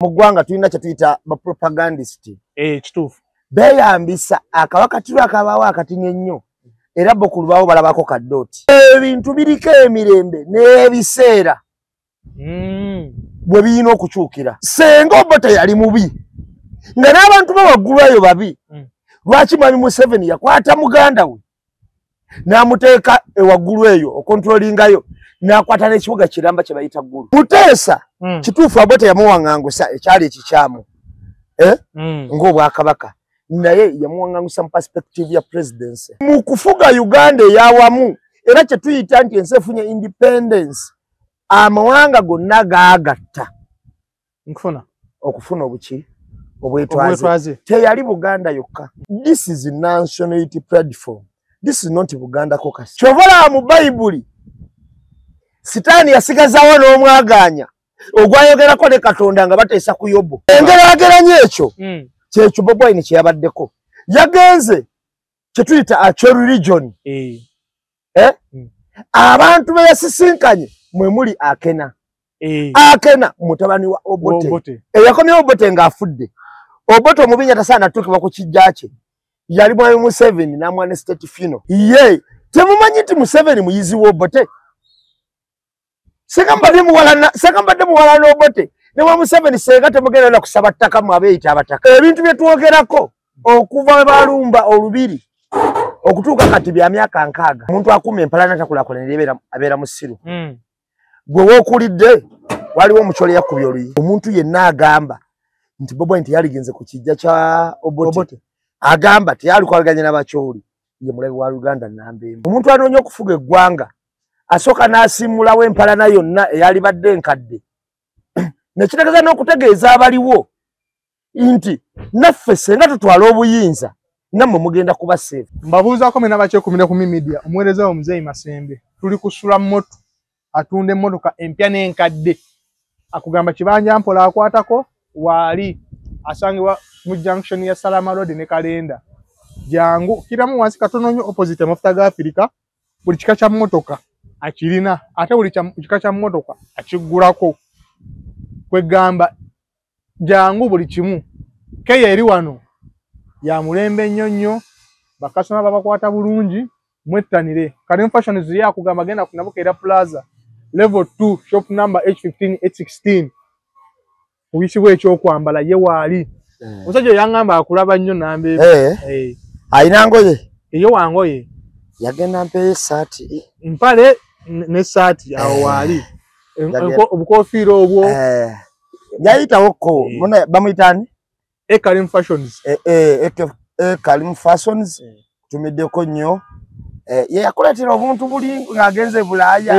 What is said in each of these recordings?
Mugwanga tulina kye tuyita ba propagandist. Kituufu. Beeyambisa akawakatiro akabawa akatini ennyo era bokulubawo balabako kaddooti. Ebintu biriko emirembe n'ebiseera bwe birina okukyukira. Senga Obote yali mubi nga n'abantu bawaggulu eyo babi. Lwaki Mwami Museveni yakwata muganda we n'amuteeka ewaggulu eyo okontrolingayo n'akwata n'ekibuga kiramba kye bayita ggulu. Muteesa kituufu Obote yamuwaŋŋangusa ekyali ekikyamu ng'Obwakabaka naye yamuwaŋŋangusa mu perspective ya presidency. Mu kufuga Uganda eyawamu era kye tuyita nti ensi efunye independence amawanga gonna gaagatta okufuna obuki obwetwaze. Teyali Buganda yokka. This is a nationality platform. This is not Buganda caucus. Kyovala mu Bayibuli Sitaani yasigazawo n'omwaganya ogwayogerako ne Katonda nga bateesa ku Yobu. Engerageranya ekyo kyekyo Bobi Wine kye yabaddeko. Yagenze kye tuyita a religion. Abantu be yasisinkanye mwe muli Akena. Akena mutabani wa Obote. Eyakomyewo Obote ng'afudde. Obote omubinya tasaana tukiba ku kijja kye. Yali Mwami Museveni n'amwana state funeral. Ye temumanyi nti Museveni muyizi wa Obote. Sekambadde muwalana Obote ne Mwami Museveni senga temugenda na kusaba ttaka mu abeeyita abataka. Ebintu bye twogerako okuva balumba olubiri okutuuka kati bya myaka 6. Omuntu akuuma empalana takulakola abeera musiru. Gwe wookulidde waliwo omukyole yakubye oluyi. Omuntu yenna agamba nti Bobi Wine yaligenze ku kijja kya Obote. Agamba teyali kwaganya n'abakyoli ye mulabe wa Uganda nambemu. Omuntu anoonya okufuga eggwanga asooka n'asimulawo empalana yonna eyali badde enkadde nekitegeeza n'okutegeeza abaliwo nti naffe senga tutwala obuyinza nammwe mugenda kuba safe. Mbabuuzaako mwe n'abakyekumire ku media omuweereza Omuzeeyi Masembe tuli kusula moto atunda emmotoka empya n'enkadde akugamba kibanja mpola akwatako waali asangibwa mu junction ya Salama Road ne Kalenda jangu kiramu wansi katono nnyo opposite amafuta ga Africa buli kika kya mmotoka akirina ate buli kika kya mmotoka akigulako kwegamba jangu buli kimu keya eri wano ya mulembe nnyonnyo bakasoma babakwata bulungi mwettanire. Karim Fashion ziri akugamba genda kunabukeera Plaza level 2 shop number H15 H16 uyisibwe ekyokwambala ye waali musajja yangamba akulaba nnyo nambe ayina ngoye eyo wangoye yagenda mpe saati mpale ne saati awo waali obukofiira obwo yayitawo ko muna bamuyitani Karim Fashions Karim Fashions tumiddeko nnyo ye yakuleetera obuntu buli ng'agenze Bulaaya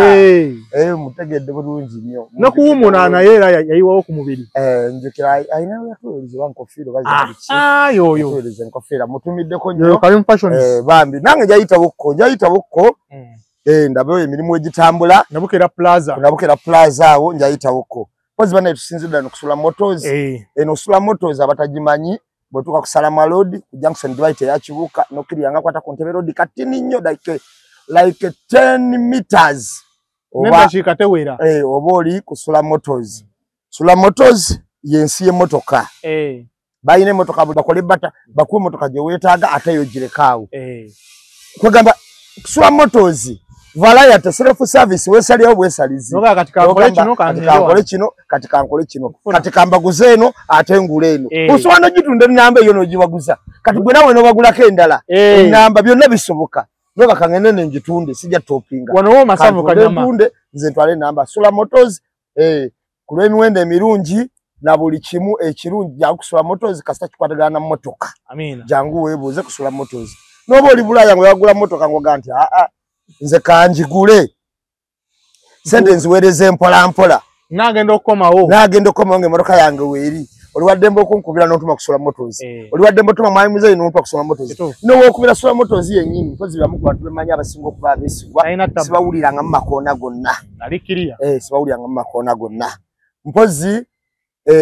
mutegedde bulungi nnyo nokuwumuna naye era yayiwawo ku mubiri njukira ayina yatuweerezebwa nkofiira yoyo enkofiira mutumiddeko nnyo Karim Fashions bambi nange njayitawokko ndabeyo emirimu egitambula Nabukera Plaza awo njayitawokko pozi bana tusinzidde nokusula motors eno sula motors abatagimanyi bwetuka ku Salama Road ku Junction Dwight ya Kibuka nokiriyanga kwata ku Ntebe Road katini nnyo like 10 meters oba chikatewera oba oli ku Sula Motors yensi y'emmotoka bayina emmotoka bakole bata bakuwe emmotoka gye weetaaga ate yo girekawo kwegamba Sula Motors Variety self service wesalyawo bwesalizi noka kankole kino kati kambaguze eno ate ngule eno osobola gitunda ennamba eyo n'ogiwaguza kati gwe nawe n'obagulako endala ennamba byonna bisoboka noka kangende nengitunde sijja topinga wanowo masavu kanyama nze ntwale ennamba Sula Motors ku lw'emiwendo emirungi na buli kimu ekirungi jangu Sula Motors kasita kikwatagana na mmotoka jangu weebuuze ku Sula Motors n'oba oli Bulaaya ngwe wagula mmotoka ngoga nti nze kanjigule sente nziweereze mpola nagenda okukomawo ng'emmotoka yange weeri oliwaddembe okunkubira n'otuma ku Sula Motors oliwaddembe otuma Mwami Muzeeyi n'otuma ku Sula Motors n'owookubira Sula Motors yennyini mpozi bamu ku bantu bemanyi abasinga okuba abeesigwa sibawuliranga mu makoona gonna mpozi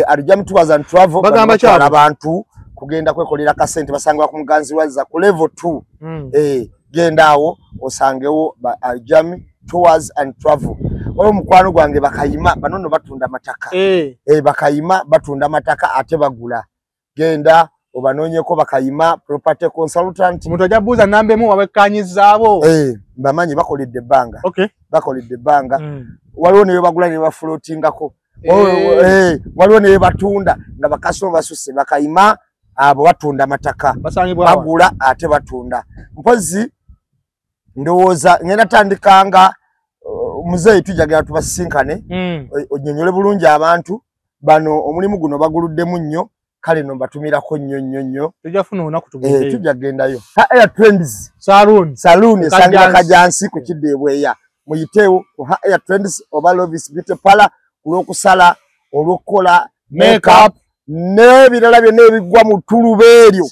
alijja mu tours and travel bagamba abantu kugenda kwekolera kasente basangibwa ku Muganzirwazza ku level 2 genda awo osangewo Jami Tours and Travel waliwo mukwano gwange Bakayima banono batunda mataka Bakayima batunda mataka ate bagula genda obanoonyeko Bakayima property consultant omuntu ajja buuza nambemu wabekkanyizaabo bamanyi bakoledde ebbanga bakoledde ebbanga waliwo ne bagula ne bafloatingako waliwo ne batunda nga bakasoma basuse Bakayima abo batunda mataka bagula ate batunda mpozi ndowooza ngenda tandikanga muzeeyi tujagala tubasinkane onyonyole bulungi abantu bano omulimu guno baguluddemu nnyo kale no batumirako nnyo tujafuna onaku tugende tujagendayo Air Trends saloon esanga kajansi ku kiddeebweya muyiteewo ku Air Trends oba Lovis Beauty Parlor olw'okusala olw'okukola makeup n'ebirala byonna ebigwa mu tulubeeryo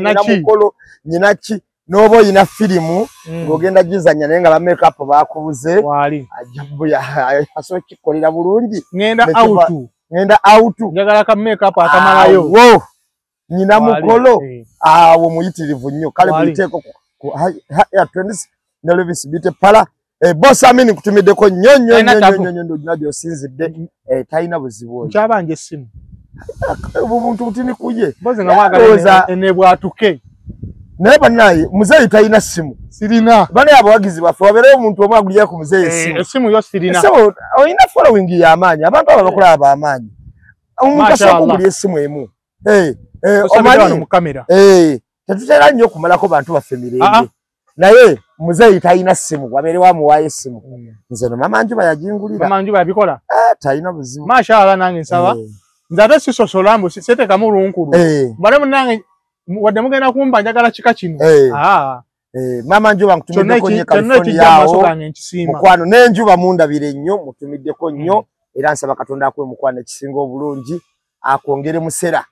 namukolo nyinaki n'oba oyina firimu ng'ogenda gizanya naye nga ba makeup baakubuze asobola kikolera bulungi ngenda autu njagala ka makeup akamalayo nyina mukolo awo muyitirivu nnyo kale muyiteeko ku Air Trends ne Lovis Beauty Parlor boss amini kutumiddeko nnyo ndina byosinzidde talina buzibu nkyabanja essimu obuntu butini kuje mpozi nga mwagala enebwatuke naye bannaye muzeeyi talina ssimu sirina bane abawagizi baffe wabeerewo omuntu omu agulira ku muzeeyi essimu yo sirina olina following y'amaanyi abantu abo bakola ab'amaanyi omuntu asobola okugulira essimu emu omanyi tetutera nnyo okumalako bantu baffe mirembe naye muzeeyi talina ssimu wabeerewo amuwaayo essimu nze no mama Njuba yagingulira mama Njuba yabikola talina buzibu mashallah nange nsaba nze ate sisosolambu seetekamu lunkulu bale munange wadde mugenda kumba njagala kika kino mama Njuba nkutumiddeko nnyo California mukwano n'enjuba mundabire nnyo mutumiddeko nnyo era nsaba Katonda akuwe mukwano ekisinga obulungi akwongere musera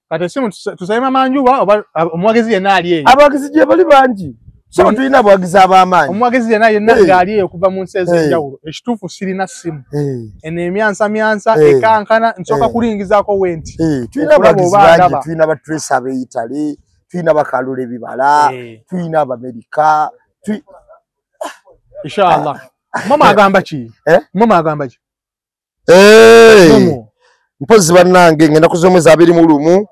kati simu tusabe mama Njuba oba omuwagizi yenna ali eyo abawagizi gye bali bangi so tulina abawagizi ab'amaanyi omuwagizi yenna gaali eyo okuva mu nsi ez'enjawulo ekituufu sirina ssimu eno emyansa ekankana nsooka kulingizaako wenti tulina abawagizi bangi tulina abatrace ab'Italy tulina bakalula ebibala tulina Abamerika inshallah mama agamba ki mpozi bannange ngenda kuza omwezi 21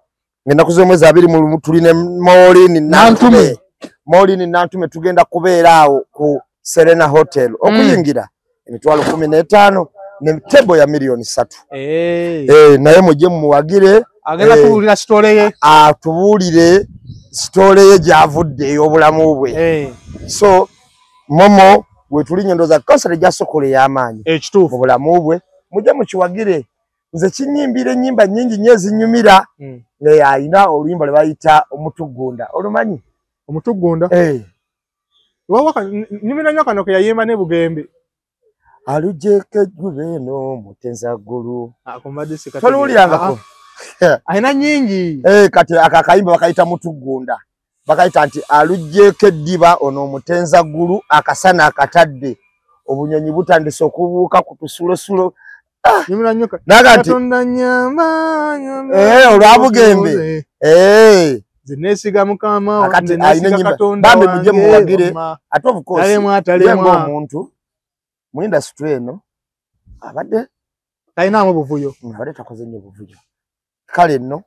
tulina Maureen Nantume tugenda kubeera awo ku Serena Hotel okuyingira emitwalo 15 ne table ya milioni 3 naye mujje mumuwagire agenda tubuulira sitole ye atubuulire sitole ye gyavudde ey'obulamu bwe so momo wetulinye ndoza konsere gyasokole y'amaanyi ekituufu mu bulamu bwe mujje mukiwagire nze kinyimbira ennyimba nnyingi nnyo ezinyumira naye ayina oluyimba lwe bayita omutugunda olumanyi omutugunda nyumira nnyo kano ke yayimba ne Bugembe alujjeko ejjube eno mutenza ggulu toluwulyangako ayina nnyingi kati akakayimba bakayita mutugunda bakayita nti alujjeko eddiba ono omutenza ggulu akasana akatadde obunyonyi butandise okubuuka ku tusulosulo nyumira nnyo Katonda nyamba olwabugembe zinesiga mukama akati ayina Katonda bambe mujje muwagire ate of course talemwa omuntu mu industry eno abadde tayinamu buvuyo abadde takoze nnyo buvuyo kale nno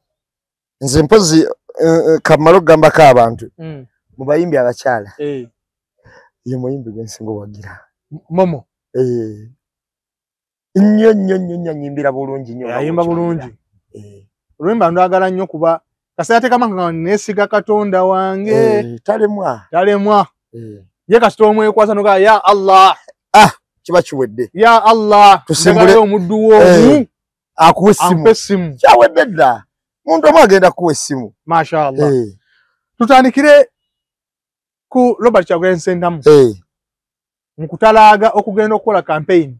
nze mpozi kamalo gambako abantu mu bayimbi abakyala ye muyimbi gwensinga owagira momo nnyo nyimbira bulungi nnyo ayimba bulungi olwimba ndagala nnyo kuba kasate kama nga nesiga Katonda wange talemwa ye kasita omwekwasa noga ya Allah kiba kiwedde ya Allah tusimbule omuddu wo akuwe essimu kyawedde dda muntu omu agenda kuwa essimu mashallah tutandikire ku Robert Kyagulanyi Ssentamu mukutalaaga okugenda okukola campaign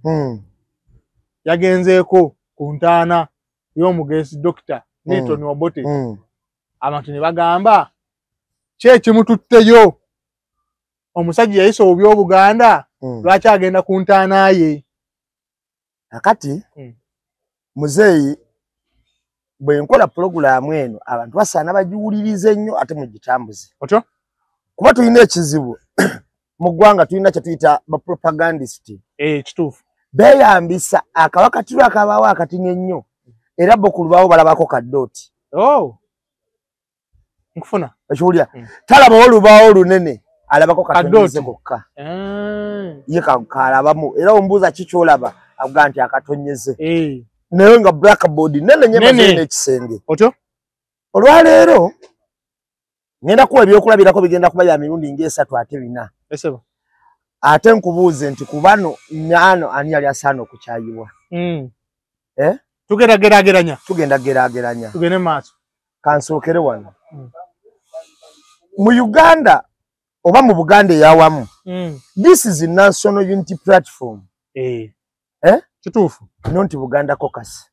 yagenzeeko ku ntaana y'omugenzi Dr. Milton Obote abantu ne bagamba kyekimututteyo omusajja yayise oby'Obuganda lwaki agenda ku ntaana ye akati muzeeyi bwe nkola pulogulaamu eno abantu basaana bagiwulirize nnyo ate mugitambuze otyo kuba tulina ekizibu mu ggwanga tulina kye tuyita ba propagandist kituufu beeyambisa akawakatirwa akabaawo akatini ennyo era bo ku lubaawo balabako kaddooti nkufuna ekiwulira talabawo olubaawo olunene alabako katonyeze kokka ye kalabamu era ombuuza kikyolaba avuga nti akatonyeze naye nga blackboard nene nyemaze n'ekisenge olwaleero ngenda kuwa ebyokulabirako bigenda kuba bya mirundi ng'esatu ate bina ate nkubuuze nti kubano nyano ani yali asaana okukyayibwa tugenda geraageranya tugende maaso kansookere wano mu Uganda oba mu Buganda eyawamu this is a national unity platform kituufu not Buganda caucus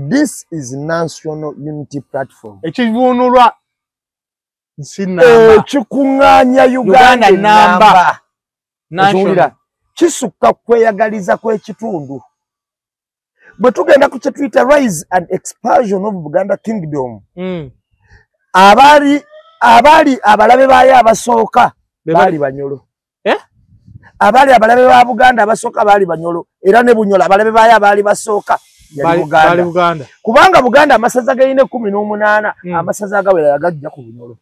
this is national unity platform ekivunulwa nsinamba ekikuŋŋaanya Uganda namba national kisukka kweyagaliza kw'ekitundu bwe tugenda ku kye tuyita rise and expansion of Buganda kingdom abaali abalabe baayo abasooka baali Banyolo abaali abalabe ba Buganda abasooka baali Banyolo era ne Bunyolo abalabe baayo abaali basooka yali Buganda kubanga Buganda amasaza gayina 18 amasaza agawera yagajja ku Bunyolo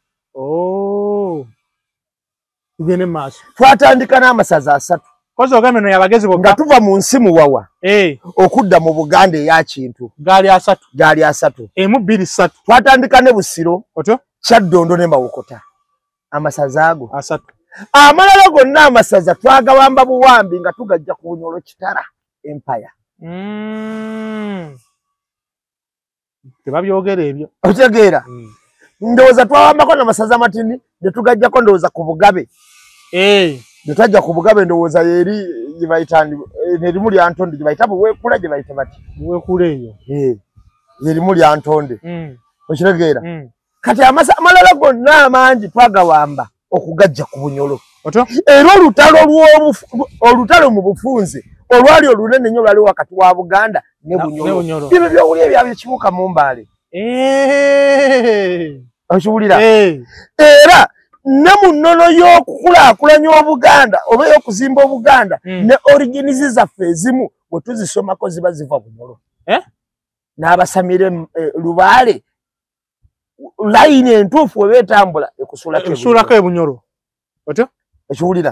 tugende maaso twatandika n'amasaza 3 kozo ogambe no yabagezi bokka nga tuva mu nsi muwawa okudda mu Buganda eya kintu gaali asatu emu 2 3 twatandika ne Busiro Kyaddondo ne Mawokota amasaza ago 3 amalala gonna amasaza twagawamba buwambi nga tugajja ku Bunyolo Kitara empire tebabyogera ebyo otegeera ndowooza twawambako n'amasaza matini ne tugajjako ndowooza ku Bugabe netwajja ku Bugabe ndowooza yeri gyebayitandi nerimu lya Ntonde gyebayita Buweekula gyebayita bati Buweekula eyo yerimu lya Ntonde okitegeera kati amalala gonna amangi twagawamba okugajja ku Bunyolo era olutalo mu bufunze olwali olunene nnyo lwali wakati wa Buganda ne Bunyolo bino byowulya ebyabyo kibuka mu Mbale okiwulira era ne mu nnono y'okukulaakulanya Obuganda oba y'okuzimba Obuganda ne originizi zaffe ezimu bwe tuzisomako ziba ziva Bunyolo n'abasamire Lubaale layini entuufu we beetambula ekusuulako ebunyolo otyo ekiwulira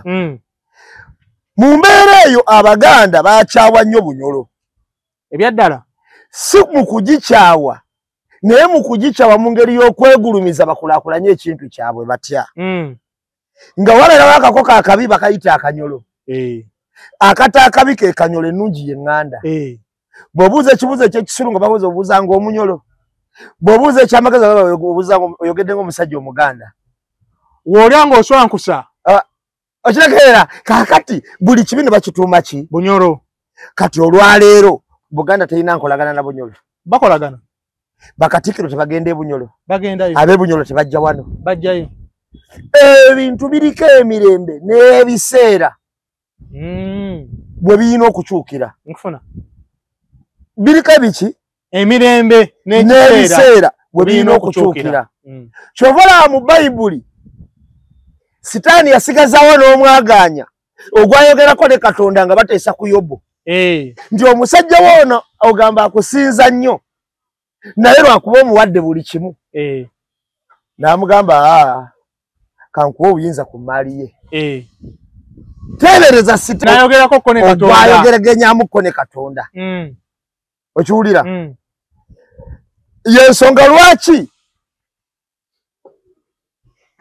mu mbeera eyo Abaganda baakyawa nnyo Bunyolo ebyaddala si mu kugikyawa naye mu kugikyawa mu ngeri y'okwegulumiza bakulaakulanye ekintu kyabwe batya nga walalawo akako kaakabi bakayita akanyolo akata akabi ke kanyolo ennungi ye ŋŋanda bw'obuuza ekibuuzo ekyekisulu nga babuuza obuuza ng'omunyolo bw'obuuza ekyamagezi obuuza oyogedde ng'omusajja Omuganda w'olya ng'oswankusa okitegeera kaakati buli kibi ne bakituuma ki Bunyolo kati olwaleero Buganda terina nkolagana na Bunyolo bakolagana Bakatikkiro tebagenda e Bunyolo bagendayo ab'e Bunyolo tebajja wano bajjayo ebintu biriko emirembe n'ebiseera bwe birina okukyukira nkufuna biriko ebiki emirembe n'ebiseera bwe birina okukyukira kyova olaba mu Bayibuli Sitaani yasigazaawo n'omwagaanya ogwayogerako ne Katonda nga bateesa ku Yobu nti omusajja woono ogamba akusinza nnyo naye lwakuba omuwadde buli kimu n'amugamba kankuwa obuyinza ku mmaali ye teebereza Sitaani ogwayogeregenyaamuko ne Katonda okiwulira yensonga lwaki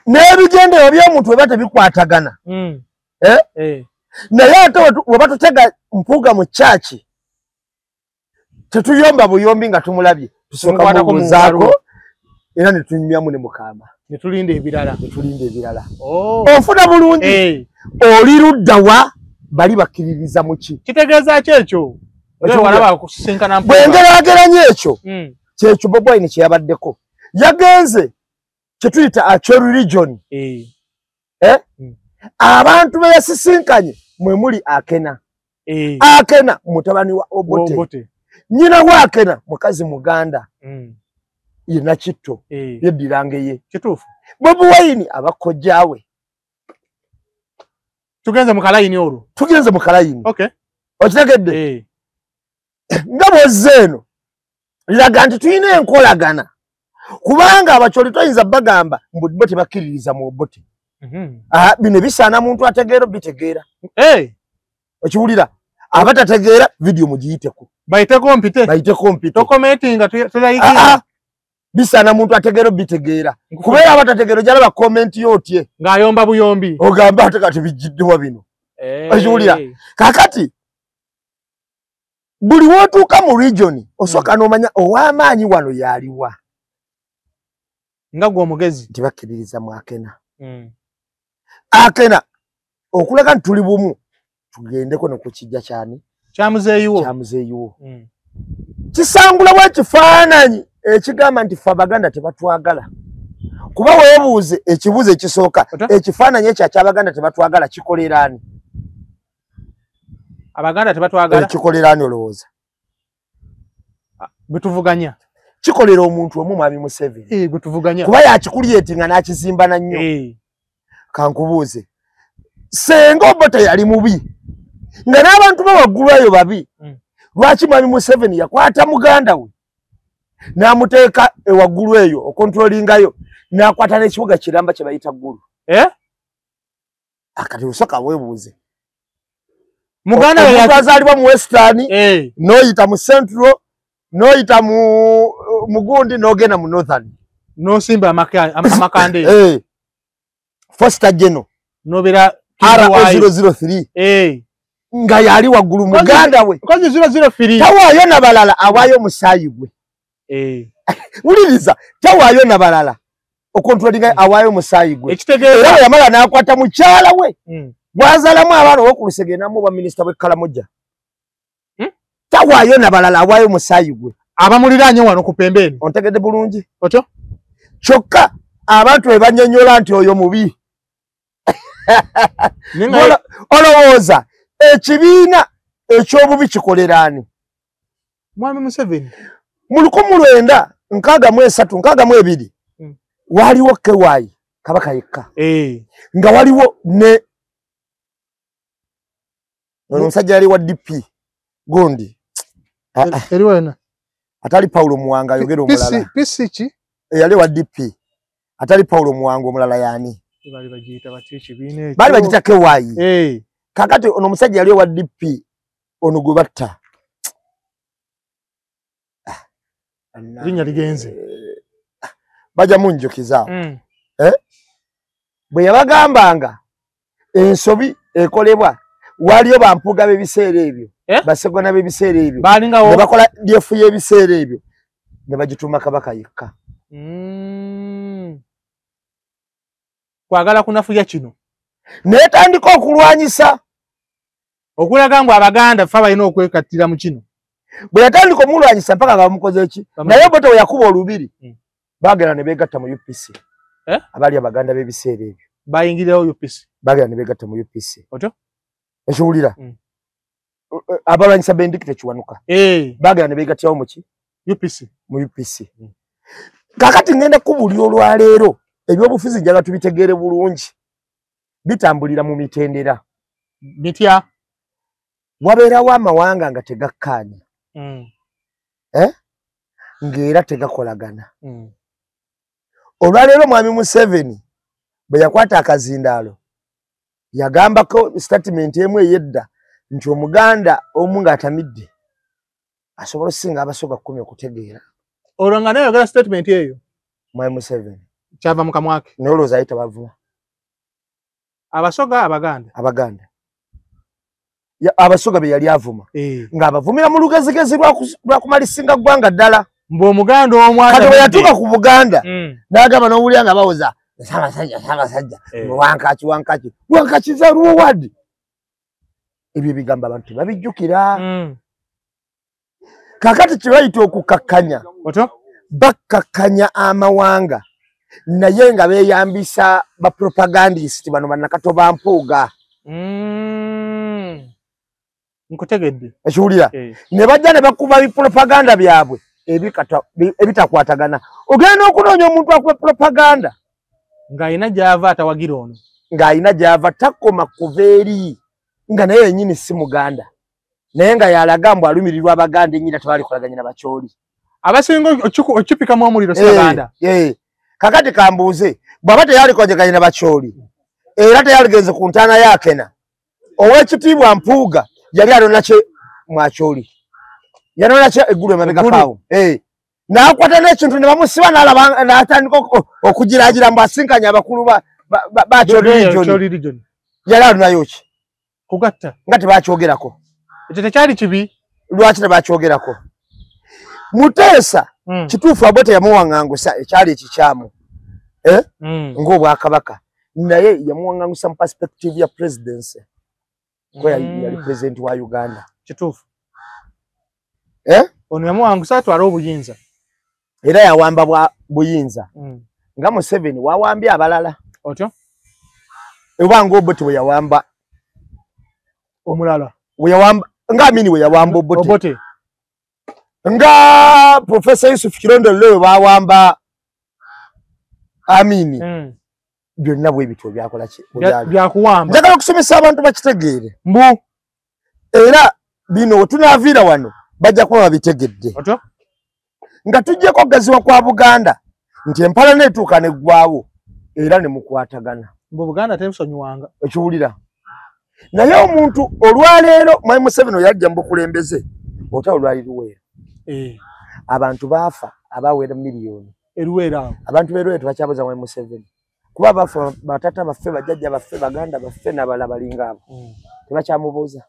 n'ebigendero by'omuntu weba tebikwatagana naye ate weba tutega mpuuga mu kyaki tetuyomba buyombi nga tumulabye tusooka mubuuzaako era ne tunyumyamu ne Mukama ne tulinda ebirala ofuna bulungi oli luddawa bali bakkiririza mu ki kitegeeza ki ekyo bwengeraageranya ekyo kyekyo Bobi Wine kye yabaddeko yagenze kye tuyita akyo religion abantu be yasisinkanye mwe muli Akena mutabani wa Obote nnyina wa Akena mukazi Muganda ye Nakitto yeddirange ye kituufu Bobi Wine abakojjaawe tugenze mu kalayini olwo. Tugenze mu kalayini. Okay. Okitegedde? Nga bw'ozzeeno laga nti tulina enkolagana kubanga abacholi toyinza bagamba mbu bo tebakkiririza mu obote. Bino bisaana muntu ategeera bitegeera. Okiwulira abatategeera video mugiyiteko. Bayite kompite. Tokomentinga tulayikira. Bisaana muntu ategeera bitegeera. Kubeera abatategeera jalaba comment yotye. Ng'ayomba buyombi. Ogamba ate kati bijjiddwa bino. Okiwulira kakati buli wotuuka mu region osooka n'omanya ow'amaanyi wano yaliwa. Nga gwe omugezi. Tebakkiririza mu Akena. Akena okulaga nti tuli bumu tugendeko ne ku kijja kyani kyamuzeeyiwo. Kisangula bw'ekifaananyi ekigamba nti ffe Abaganda tebatwagala. Kuba weebuuze ekibuuzo ekisooka ekifaananyi ekyo ky'Abaganda tebatwagala kikolera ani? Abaganda tebatwagala kikolera ani olowooza? Betuvuganya. Kikolera omuntu omu Mwami Museveni. Betuvuganya. Kuba yakikulyetinga n'akizimba na nnyo. Kankubuuze. Senga obote yali mubi. Nga n'abantu bawaggulu eyo babi. Lwaki Mwami Museveni yakwata muganda we n'amuteeka ewaggulu eyo okontrolingayo n'akwata n'ekibuga Kiramba kye bayita Ggulu? Akati usooka weebuuze. Muganda we yazaalibwa mu Western, n'oyita mu Central, n'oyita mu Gundi, n'ogenda mu Northern. N'osimba amakande. Foster General. N'obeera R003. Nga yali waggulu muganda we. Kozi 003. Tawaayo na balala awaayo musaayi gwe. Wuliriza, tawaayo na balala okontrolinga awaayo musaayi gwe. Ekitegeeza yamala n'akwata mukyala we. Bwazaalamu abaana ow'okulusege n'amuba minisita w'Ekkalamojja. Tawaayo na balala awaayo musaayi gwe. Abamuliraanye wano ku pembeni. Ontegedde bulungi? Otyo? Kyokka abantu be banyonnyola nti oyo mubi. Olowooza ekibiina ekyobubi kikolera ani? Mwami Museveni. Mu 1963 waliwo Kewaayi Kabaka yekka. Nga waliwo ne omusajja yali wa DP Gundi. Eriwena. Atali Paulo Muwanga ayogera omulala. Pisichi. Yali wa DP. Atali Paulo Muwanga omulala yani. Bali bagiyita bati ekibiina. Bali bagiyita Kewaayi. Kakati ono omusajja yali wa DP ono gwe batta. Linnya ligenze. Baja munjokiza. Bwe yabagambanga ensobi ekolebwa waliyo bampuga b'ebiseera ebyo. Basegona b'ebiseera ebyo. Ne bakola dyefu y'ebiseera ebyo. Ne bagituma Kabaka yekka. Kwagala kunafuya kino. Netandika okulwanyisa. Okulaga ngu Abaganda ffe balina okwekattira mu kino. Bwe yatandika omulwanyisa mpaka nga bamukoze ki? Naye bote we yakuba olubiri. Baagera ne beegatta mu UPC. Abali Abaganda b'ebiseera ebyo. Bayingirirawo UPC. Baagera ne beegatta mu UPC. Otyo? Ekiwulira? Abalwanyisa Bendikite Kiwanuka. Baagera ne beegattirawo mu ki? UPC. Mu UPC. Kakati ngenda kubulira olwaleero ebyobufuzi njagala tubitegeere bulungi. Bitambulira mu mitendera. Bitya? Wabeerawo amawanga nga tegakkaanya. Ng'era tegakolagana. Olwaleero Mwami Museveni bwe yakwata akazindaalo yagambako statement emu ey'edda nti Omuganda omu ng'atamidde asobola okusinga abasoga 10 okutegeera. Olwo nga naye yagala statement eyo Mwami Museveni kyava mu kamwa ke. naye olowooza ayita bavuma abasoga Abaganda. Abasoga be yali avuma ng'abavumira mu lugezigezi lwa kumalisinga ggwanga ddala. Mbu Omuganda omwana kati bwe yatuuka ku Buganda n'agamba n'owulira nga bawoza Ssaabasajja wankaki zaaliwo wadi. Ebyo ebigambo abantu tebabijjukira. Kaakati kye bayita okukakkanya. Bakkakkanya amawanga naye nga beeyambisa bapropagandist bano bannakato ba mpuuga. Nkutegedde. Ekiwulira? Ne bajja ne bakuba bipropaganda byabwe ebitakwatagana. Ogenda okunoonya omuntu akuba propaganda ng'ayina gy'ava atawagira ono. ng'alina gy'ava takoma kuva eri nga naye yennyini si Muganda naye nga yalaga mbu alumirirwa Abaganda ennyina tebalikolaganya na Bakyoli abasinga okipikamu omuliro si Baganda. Kakati kambuuze bw'aba teyalikolaganya na Bakyoli era teyaligenze ku ntaana yakena Oweekitiibwa Mpuuga yali alona kye Mwakyoli yanona kye eggulu emabega kaawo n'akwata n'ekintu ne bamusiba n'alaba n'atandika okugiraagira mbu asinkanye abakulu ba Kyoli region yali alunayo ki kugatta nga tebakyogerako ekyo tekyali kibi lwaki tebakyogerako Muteesa kituufu Obote yamuwaŋŋangusa ekyali ekikyamu ng'Obwakabaka naye yamuwaŋŋangusa mu perspective ya presidency ko yali president wa Uganda kituufu ono yamuwangusa atwala obuyinza era yawamba bwa buyinza nga Museveni wawambye abalala otyo ebanga Obote bwe yawamba omulala nga Amini bwe yawamba Obote nga Professor Yusuf Kirondo leo bawamba Amini byonna bwe bityo byakola ki byakuwamba njagala okusomesa abantu bakitegeere mbu era bino tunaviira wano bajja kuba babitegedde otyo nga tujjeko okugaziwa kwa Buganda nti empala neetuuka neggwawo era ne mukwatagana mbu Buganda temusonyiwanga ekiwulira naye omuntu olwaleero Mwai Museveni yajja mu bukulembeze otaba lwali luweero abantu baafa abawera miliyoni eruweera abantu beeruweero tebakyabuza Mwai Museveni kuba bafa batata baffe bajjajja baffe baganda baffe n'abalala balinga abo tebakyamubuuza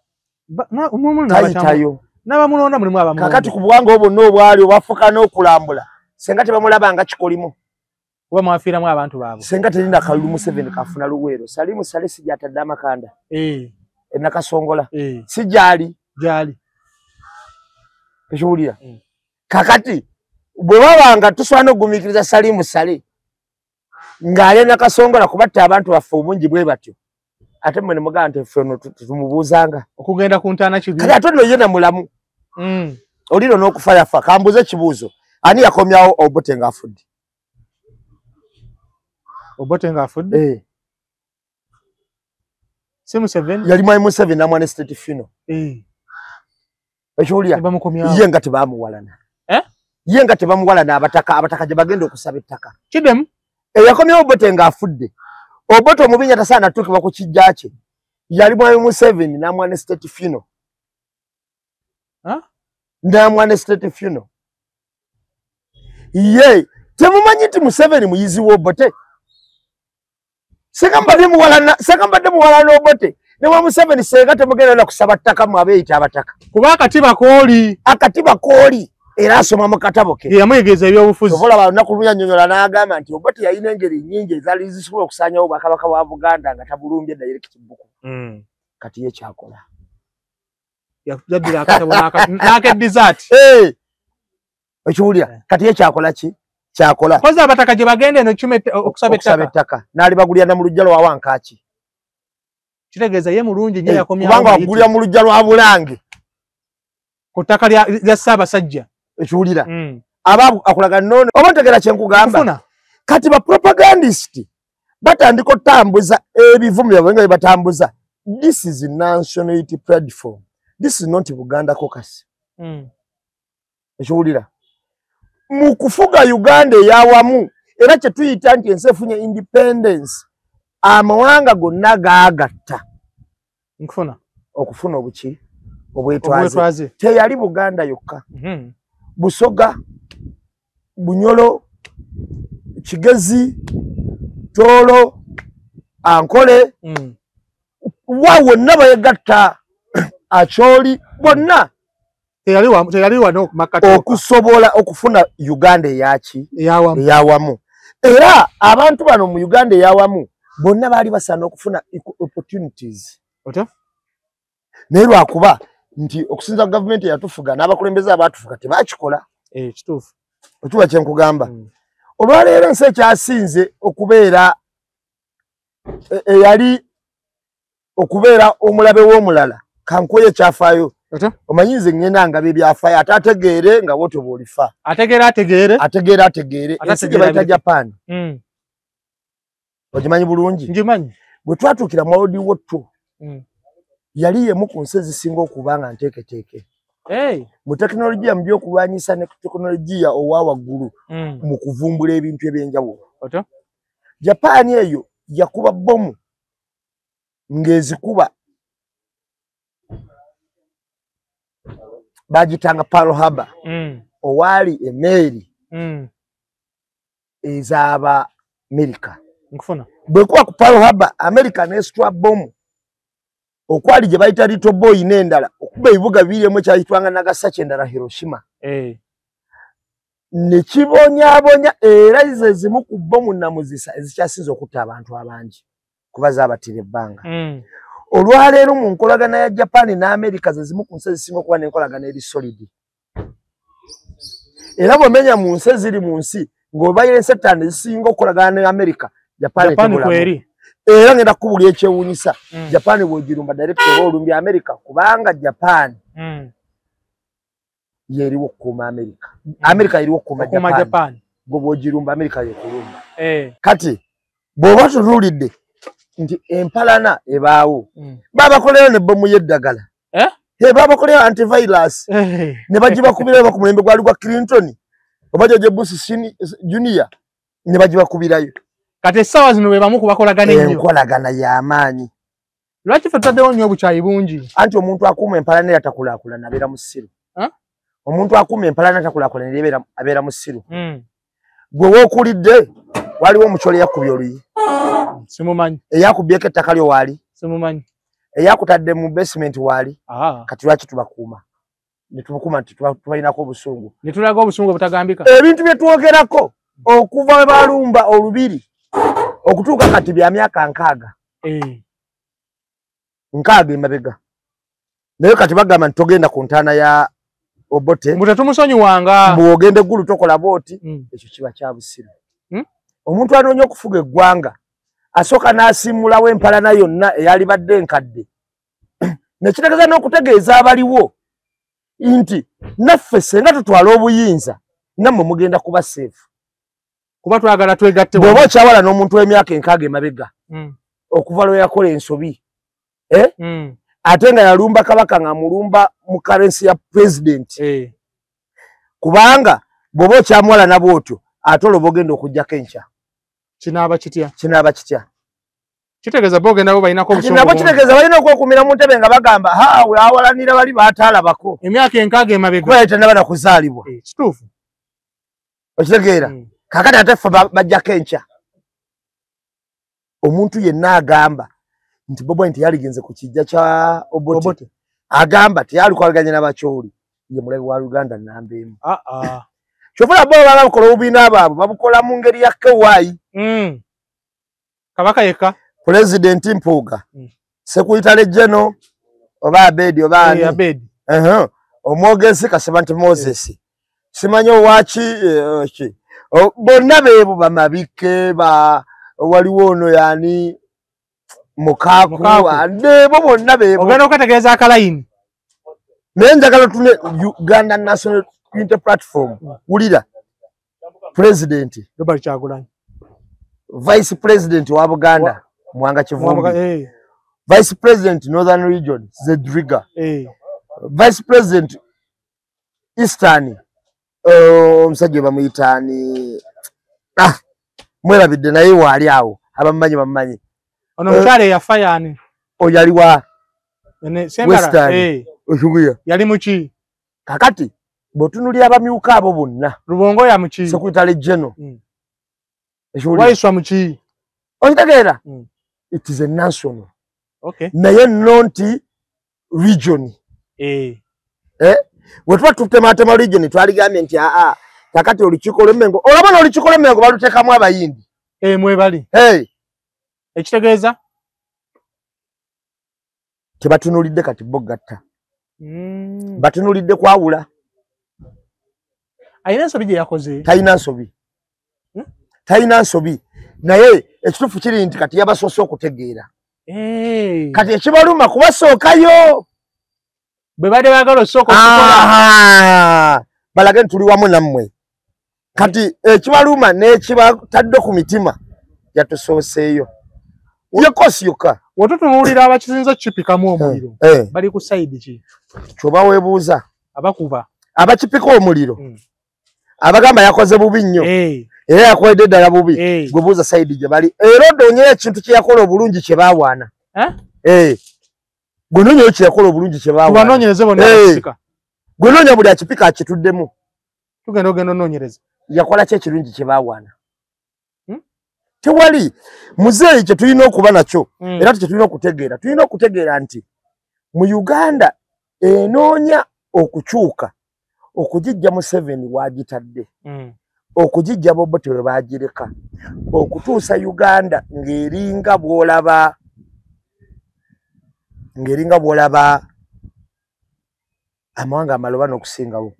tayitayo n'abamulonda mulimu abamulonda kakati ku buwanga obwo n'obwali obafuka n'okulambula senga tebamulaba nga kikolimo oba mwafiiramu abantu baabwe senga terina kalulu Museveni kafuna luweero Salimu Sale si gyatadde amakanda Nakasongola si gyali ekiwulira kakati bwe babanga tusobola n'okugumiikiriza Salimu Sale ng'ali Nakasongola kubatta abantu baffe obungi bwe batyo ate mmwe ne mugamba nti ffe ono tumubuuzanga okugenda ku ntaana kibi kati ate nno ye na mulamu oliro n'okufa yafa kambuuza ekibuuzo ani yakomyawo Obote ng'afudde Obote ng'afudde si Museveni yali Mwai Museveni namwana state funeral ekiwulira ye nga tebaamuwalana ye nga tebamuwalana abataka gye bagenda okusaba ettaka kidemu eyakomyawo Obote ng'afudde Obote omubinya tasaana tuukibwa ku kijja kye yali Mwai Museveni namwana state funeral namwana state funeral ye temumanyi nti Museveni muyizi w'Obote senga mbadde muwalana Obote ne Mwai Museveni senga temugenda na kusaba ttaka mu abeeyita abataka kuba akatiba kooli era asoma mu katabo ke yamuyigiriza ebyobufuzi obola olunaku lumu yannyonnyola n'agamba nti Obote yalina engeri nnyingi ezaali zisobola okusaanyawo Obwakabaka bwa Buganda nga tabulumbye direct book kati ye kyakola yaddira akatabo n'akeddizaati ekiwulira kati ye kyakola ki kyakola kozi abataka gye bagenda eno okusaba ettaka n'ali bagulira mu lujja lwa Wankaaki kitegeeza ye mulungi nnyo yakomyawo kubanga wagulira mu lujja lwa Bulange ku ttaka lya Ssaabasajja ekiwulira aba akulaga nnono oba ntegera kye nkugamba kati ba propagandist batandika otambuza ebivumu byabwe nga bye batambuza this is a national unity platform this is not Buganda caucus ekiwulira mu kufuga Uganda eyawamu era kye tuyita nti ensi efunye independence amawanga gonna gaagatta okufuna obuki obwetwaze teyali Buganda yokka Busoga Bunyolo Kigezi Toolo Ankole wonna bayegatta Acholi bonna teyali wano makati okusobola okufuna Uganda eyawamu era abantu bano mu Uganda eyawamu bonna baali basaana okufuna opportunities naye lwakuba nti okusinza gavumenti yatufuga n'abakulembeze abatufuga tebakikola kituufu okiwa kye nkugamba olwaleero ensi ekyasinze okubeera eyali okubeera omulabe w'omulala kankuye ekyafaayo omanyize ngenda nga byafaayo ate ategeere nga wote bw'olifa ategeere ensi gye bayita Japan ogimanyi bulungi ngimanyi bwe twatukira Maudi Wotto yali yemu ku nsi ezisinga okubanga nteeketeeke mu tekinologiya mu byokulwanyisa ne tekinologiya owa waggulu mu kuvumbula ebintu ebyenjawulo. Japan eyo yakuba bomu ng'ezikuba bagitanga Pearl Harbor owaali emeeri ez'aba America. Bwe kuba ku Pearl Harbor America n'esitwa bomu okwali gye bayita Little Boy n'endala okuba ebibuga birimu ekyayitwanga Nagasaki endala Hiroshima. Ne kibonyaabonya era ezo ezimu ku bomu namuzisa ezikyasinza okutta abantu abangi kuba zaabatira ebbanga. Olwaleero mu nkolagana ya Japan n'Amerika ze zimu ku nsi ezisinga okuba n'enkolagana eri solid. Era bw'omenya mu nsi eziri mu nsi ng'obaire ensi ettaano ezisinga okukolagana ne Amerika, Japan kweri. Era ngenda kukubulya ekyewuunyisa Japan bw'ogirumba direct oba olumbya Amerika kubanga Japan yeriwo okukuuma Amerika. Amerika yeriwo okukuuma Japan. Gwe bw'ogirumba Amerika yekulumba. Kati bw'oba tutuulidde nti empalana ebaawo baabakolera ne bomu y'eddagala baabakolera antivirus ne bagibakubirayo ku mulembe gwali gwa Clinton oba George Bush Junior ne bagibakubirayo. Kati essaawa zino be bamu kubakolagana ennyo. Enkolagana y'amaanyi. Lwaki ffe tutaddewo nnyo obukyayi bungi? Anti omuntu akuuma empalana era takulaakulana abeera mu ssiru. Omuntu akuuma empalana takulaakulana abeera mu ssiru. Gwe wookulidde waliwo omukyole yakubye oluyi. Simumanyi. Eyakubyeko ettaka lyo waali. Simumanyi. Eyakutadde mu basement waali. Kati lwaki tubakuuma? Ne tubakuuma nti tubalinako obusungu. Ne tulaga obusungu obutagambika. Ebintu bye twogerako okuva we balumba olubiri okutuuka kati bya myaka 6. 6 emabega. Naye kati bagamba nti togenda ku ntaana ya Obote. Mbuta tumusonyiwanga. Bw'ogenda eggulu tokola booti. Ekyo kiba kya busiru. Omuntu anoonya okufuga eggwanga asooka n'asiimulawo empalana yonna eyali badde enkadde. Ne kitegeeza n'okutegeeza abaliwo nti naffe senga tutwala obuyinza nammwe mugenda kuba seefu. Kuba twagala twegatte. Bw'oba okyawala n'omuntu w'emyaka 6 emabega okuva lwe yakola ensobi ate nga yalumba kabaka nga mulumba mu karensi ya president kubanga bw'oba okyamuwala na bw'otyo ate olwo bogenda okujjako enkya. Kinaaba kitya? Kinaaba kitya? Kitegeeza bogenda nabo balinako obusungu. Nabo kitegeeza balina okwekumira mu ntebe nga bagamba we awalanira bali baataalabako. Emyaka 6 emabega. Kuba yetenda bana kuzaalibwa. Kituufu. Okitegeera? Kakati ate ffe bajjako enkya. Omuntu yenna agamba nti Bobi Wine yaligenze ku kijja kya Obote. Agamba teyalikwaganya n'abakyoli. Ye mulabe wa Uganda namba emu. Kyovula bo baba bakola obubiina baabwe babukola mu ngeri ya kewaayi. Kabaka yekka. President Mpuuga. Secretary General oba Abedi oba ani. Abedi. Omwogezi Kasebanti Moses. Simanyi owaki bonna beebo bamabike waliwo ono yani Mukaku ndebo bonna beebo. Ogenda okutegeeza akalayini. Naye njagala tune Uganda National Unity Platform. Wulira President Robert Kyagulanyi. Vice President wa Buganda Mwanga Kivumbi. Vice President Northern Region Zedriga. Vice President Eastern omusajja bamuyitani mwerabidde naye waali awo abamanyi bamanyi. Ono mkyale yafa yani. Oyali wa Western. Oshuguya. Yali muki. Kakati botunulira abamyuka abo bonna. Rubongo ya muki. Secretary General. Waiswa muki. Okitegeera? It is a national. Okay. Naye not region. Wetuba tutematema region twaligambye nti kakati olukiiko lw'Emmengo. Olabona olukiiko lw'Emmengo baluteekamu abayindi. Mwebali. Ekitegeeza? Tebatunulidde kati bogatta. Batunulidde kwawula. Ayina nsobi gye yakoze. Talina nsobi. Talina nsobi. Naye ekituufu kiri nti kati yabasoose okutegeera. Kati ekibaluma kubasookayo. Bwe badde baagala osooka okukola. Balage tuli wamu nammwe. Kati ekibaluma n'ekibatadde ku mitima yatusooseeyo. ye kosi yoka watoto muulira abakizinza kipikamu omuliro bali ku side ki choba webuuza abakuba abakipika omuliro abagamba yakoze bubi nnyo era yakwedde ddala bubi gwe buuza side gye bali era odonyera ekintu kye yakola obulungi kye baawaana gwe noonyeyo kye yakola obulungi kye baawaana tubanoonyereze bonna akipika gwe noonya buli akipika akituddemu tugenda ogenda onoonyereza yakola ki ekirungi kye baawaana tewali muzeeyi kye tulina okuba nakyo era kye tulina okutegeera tulina okutegeera nti mu Uganda enoonya okukyuka okugijja Museveni waagitadde okugijja Obote we baagireka okutuusa Uganda ng'eringa bw'olaba amawanga amaloba n'okusingawo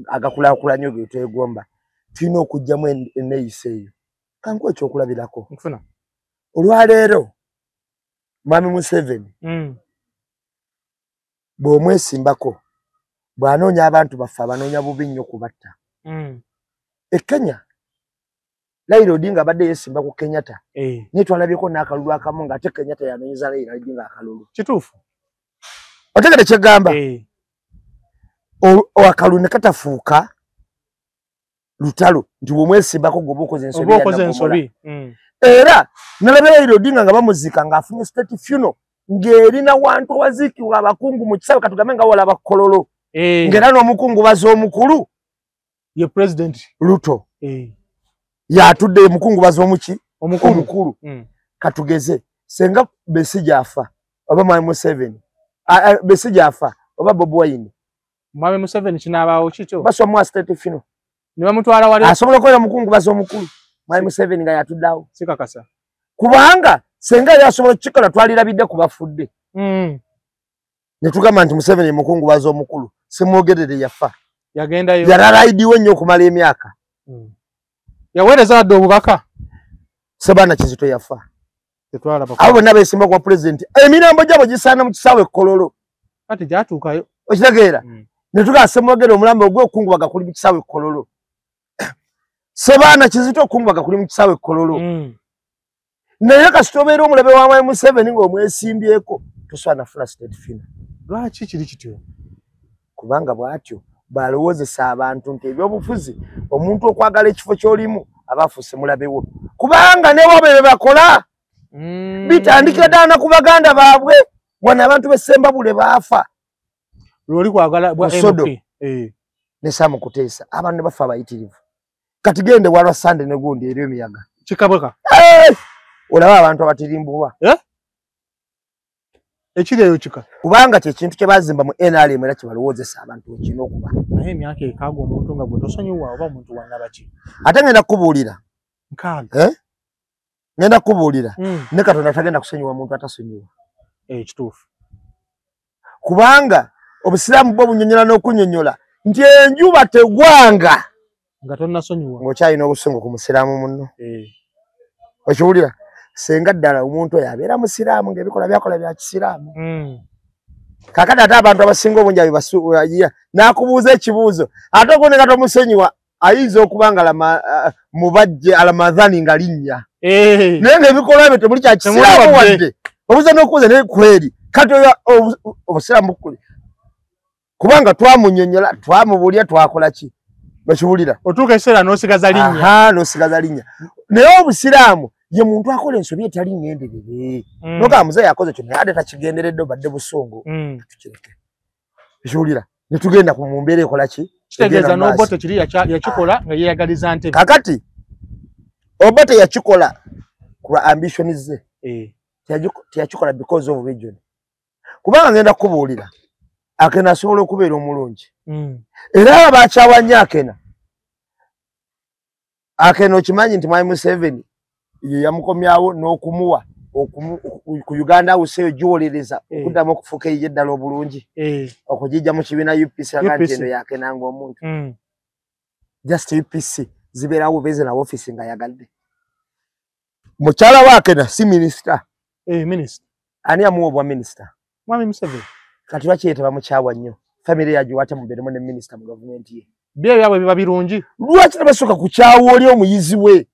agakulaakulanya ge twegomba tulina okugjamu enneeyisa eyo kankuwa ekyokulabirako olwaleero Mwami Museveni bw'omwesimbako bw'anoonya abantu baffe abanoonya bubi nnyo kubatta Kenya Raila Odinga abadde yeesimba ku Kenyatta naye twalabyeko n'akalulu akamu ng'ate Kenyatta yanoonyeza Raila Odinga akalulu kituufu otegedde kyegamba akalulu ne katafuuka lutalo nti bw'omwesimbako gwe oba okoze ensobi era nalabye Raila Odinga nga bamuzika ng'afunye state funeral ng'erina wantu waziikibwa abakungu mu kisaawe katugambe nga walaba Kololo ng'era n'omukungu baza omukulu ye president Ruto yatudde mukungu baza omuki omukulu katugeze senga Besigye afa oba Mwami Museveni Besigye afa oba Bobi Wine Mwami Museveni kinabaawo kityo basomwa state funeral ne bamutwala wali asobola okukola mukungu baza omukulu Mwami Museveni nga yatuddawo sikakasa kubanga senga yasobola kikola twalirabidde ku bafudde ne tugamba nti Museveni mukungu baza omukulu simwogerere yafa yagendayo yaralaidiwe nnyo okumala emyaka yaweereza adde obubaka Sebaana Kizito yafa abo bonna beesimba kwa president emirambo gyabo gisaana mu kisaawe Kololo kati gyatuukayo okitegeera ne tugamba semwogere omulambo ogw'okungubaga kuli mu kisaawe Kololo Sebaana Kizito okungubaga kuli mu kisaawe Kololo naye kasita obeera omulabe wa Mwami Museveni ng'omwesimbyeko tosobola nafuna state funeral lwaki kiri kityo kubanga bw'atyo balowoozesa abantu nti ebyobufuzi omuntu okwagala ekifo ky'olimu aba afuuse mulabewo kubanga ne wabe be bakola bitandikira ddala ku baganda baabwe wano abantu b'Essembabule baafa lwoli kwagala bwa MP ne Sam Kuteesa abantu ne bafa abayitirivu kati gende walwa Sande ne gundi eri emiyaga kikabweka olaba abantu abatirimbulwa ekireeyo kika kubanga kye kintu kye baazimba mu NRM era kibalowoozesa abantu ekina okuba naye emyaka ekaaga omuntu nga gwe tosonyiwa oba omuntu wannabaki ate ngenda kukubuulira nkaaga ngenda kukubuulira ne Katonda tagenda kusonyiwa muntu atasonyiwa kituufu kubanga obusiraamu bwo bunyonyola n'okunyonyola nti enjuba tegwanga nga tonnasonyiwa ng'okyalina obusungu ku musiraamu munno okiwulira senga ddala omuntu oyo abeera musiraamu ng'ebikola byakola bya kisiraamu kakati ate abantu abasinga obungi abibasuubira n'akubuuza ekibuuzo ate ogwo ne katomusonyiwa ayinza okuba nga mubajje Ramadhani nga linnya naye ng'ebikolwa byo temuli kya kisiraamu wadde obuuza n'okubuuza naye kweri kati oyo obusiraamu bukuli kubanga twamunyonyola twamubulya twakola ki bakiwulira otuuka ekiseera n'osigaza linnya naye obusiraamu ye muntu akola ensobi etali ngenderere nogamba muzeeyi akoze kyo naye ate takigenderedde obadde busungu tukireke ekiwulira ne tugenda mu mbeera ekola ki kitegeeza n'Obote kiri yakikola nga yeeyagaliza Ntebe kakati Obote yakikola ku ambition ze teyakikola because of region kubanga ngenda kukubuulira Akena asobola okubeera omulungi era aba bakyawanya Akena okimanyi nti Mwami Museveni ye yamukomyawo n'okumuwa ku Uganda House eyo giwolereza okuddamu okufuuka eyiye eddala obulungi okugijja mu kibiina UPC aga nti eno Akena ng'omuntu just UPC zibeerawo beeze na office nga yagadde mukyala wa Akena si minisita ani amuwa obwa minisita Mwami Museveni kati lwaki bamukyawa nnyo famire yagiwate mubeeremu ne minisita mu gavumenti ye bye byabwe biba birungi lwaki tebasooka kukyawa oli omuyizi we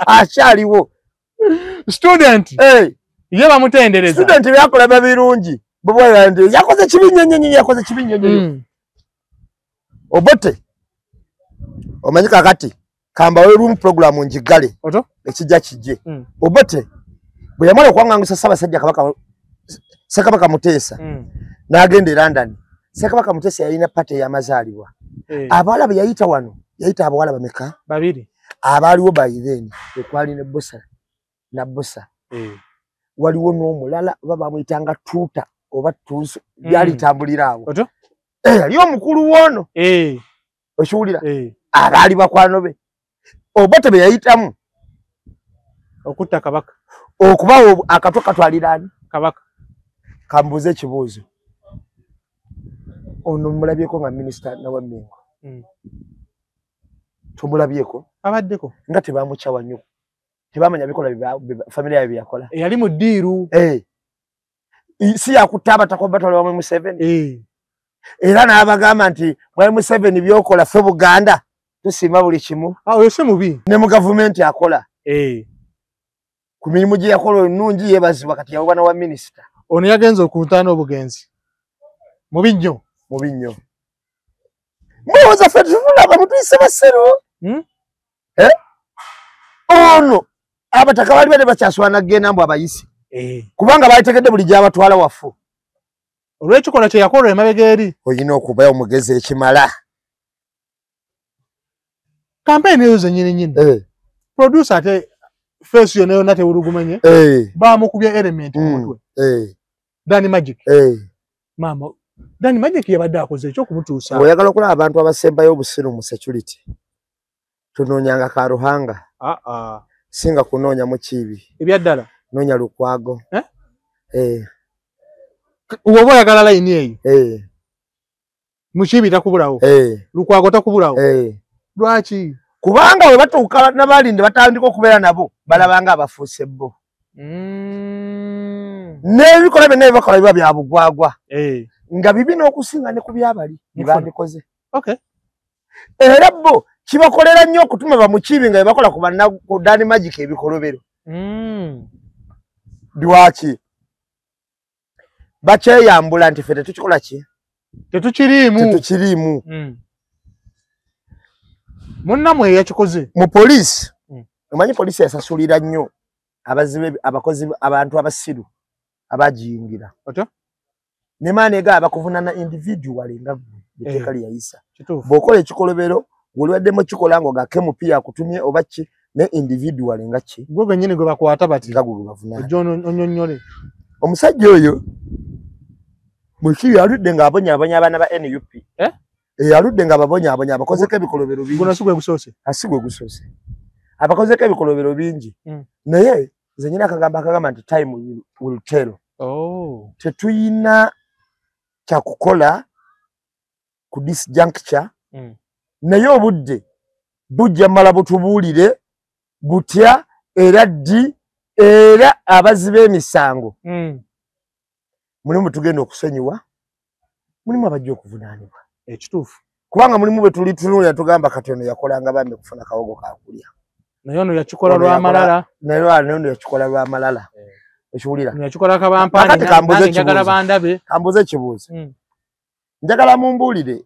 Akyaliwo. Student. Ye bamutendereza. Student byakola babirungi. Bobwa ndi yakoze kibinyonyi yakoze kibinyonyi. Obote. Omanyika kati kamba we room program njigale. Oto? Ekijja kijje. Obote. Bwe yamala kwangangisa Ssaabasajja Kabaka Ssekabaka Muteesa. N'agenda e London. Ssekabaka Muteesa yalina pate y'amazaalibwa. Abawala be yayita wano. Yayita abawala bameka? Babiri. Abaaliwo bayireni. Ekwali ne Bosa. Na Bosa. Waliwo n'omulala bamuyitanga Tuuta oba Tuusu. Byali tambulira awo. Oto? Yali omukulu w'ono. Okiwulira? Abaali bakwano be. Obote be yayitamu. Okutta Kabaka. Okubawo akatwa katwalira ani? Kabaka. Kambuze ekibuuzo. Ono mulabyeko nga minisita Nawamengo. Tumulabyeko? Abaddeko. Nga tebamukyawa nnyo. Tebamanya bikola familia yabe yakola. Yali mu ddiiru. Si yakutta abatako batwala wa Museveni. Era n'abagamba nti mwa Museveni byokola ffe Buganda tusiima buli kimu. Oyo si mubi. Ne mu gavumenti akola. Ku mirimu gye yakola ennungi yeebazibwa kati yawa bwana wa minisita. Ono yagenza okuntaana obugenzi. Mubi nnyo. Mubi nnyo. Mwoza ffe tulaba mutuyise basero. Ono abataka bali bade bakyaswana genda mbu abayisi. Kubanga bayitegedde buli gy'abatwala waffu. Olw'ekikola kye yakola emabega eri. Oyina okubayo omugezi ekimala. Kampeyini eyo zennyini. Producer ate face yonna yonna tewulugumenye. Baamukubya element ku mutwe. Danny Magic. Mama, Danny Magic yabadde akoze ekyokumutuusa. Oyagala okulaba abantu abasembayo obusiru mu security. Tunoonyanga ka Ruhanga. Singa kunoonya mu Kiibi. Ebyaddala. Noonya Lukwago. Uwoba oyagala layini eyo. Mu Kiibi takubulawo. Lukwago takubulawo. Lwaki? Kubanga we batuuka n'abalinde batandika okubeera nabo balabanga abafuuse bo. N'ebikola byonna ebibakola biba bya bugwagwa. Nga bibi n'okusinga ne ku byabali bandikoze. Era bo kibakolera nnyo okutuma bamukiibi nga bebakola ku Danny Magic ebikolobero. Lwaki? Bakyeyambula nti ffe tetukikola ki? Tetukiriimu. Munnamwe yakikoze. Mu poliisi. Omanyi poliisi yasasulira nnyo abazibe abakozi abantu abasiru abagiyingira. Ne maanega abakuvunaana individual nga gwe etteeka lyayisa. Bw'okola ekikolobero waliwaddemu kikola ng'ogake mupiira akutumye oba ki ne individual nga ki. Gwe gwennyini gwe bakwata bati. Nga gwe bavunaana. Ojja onyonnyole. Omusajja oyo Mukiibi aludde ng'abonyaabonya abaana ba NUP. Aludde ng'ababonyaabonya abakozeko ebikolobero bingi. Guno si gwe gusoose? Si gwe gusoose. Abakozeko ebikolobero bingi. Naye nze nyina akagamba nti time will tell. Tetuyina kyakukola ku this juncture. Naye obudde bujja mala butubuulire butya era ddi era abaziba emisango. Mulimu tugenda okusonyiwa, mulimu abajja okuvunaanibwa. Ekituufu. Kubanga mulimu bwe tuli tunuulira tugamba kati ono yakolanga bambi kufuna kawogo kakulya. Naye ono yakikola lwa malala. Naye ono yakikola lwa malala. Ekiwulira. Yakikola kabampaani njagala bandabe. Kambuze ekibuuzo. Njagala mumbuulire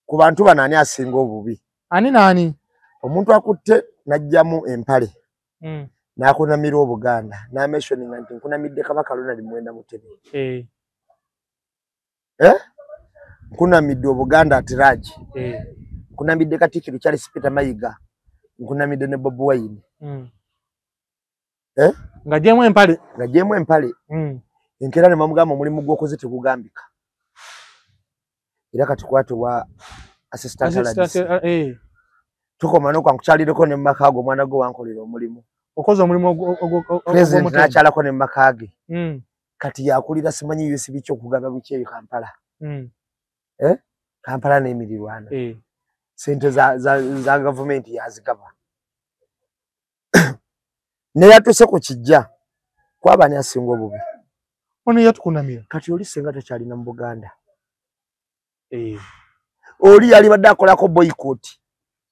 ku bantu bano ani asinga obubi. Ani naani? Omuntu akutte n'ajjamu empale. N'akunamira Obuganda. N'ameshoninga nti nkunamidde Kabaka Ronald Muwenda Mutebi. Nkunamidde Obuganda Atiraji. Nkunamidde Katikkiro Charles Peter Mayiga. Nkunamidde ne Bobi Wine. Ng'aggyeemu empale. Ng'aggyeemu empale. Enkeera ne bamugamba omulimu gw'okoze tegugambika. Era kati kwatibwa assistant alabisi. Tukoma n'okwankukyalireko ne mu maka ago omwana gwe wankolera omulimu. Okoze omulimu President n'akyalako ne mu maka ge. Kati yakulira simanyi USB ky'okugaba bukyeyo Kampala. Kampala n'emirirwana. Sente za gavumenti yazigaba. Ne yatuse ku kijja kwabani asinga obubi. Ono yatukunamira. Kati oli senga takyalina mu Buganda. Oli yali badde akolako boycott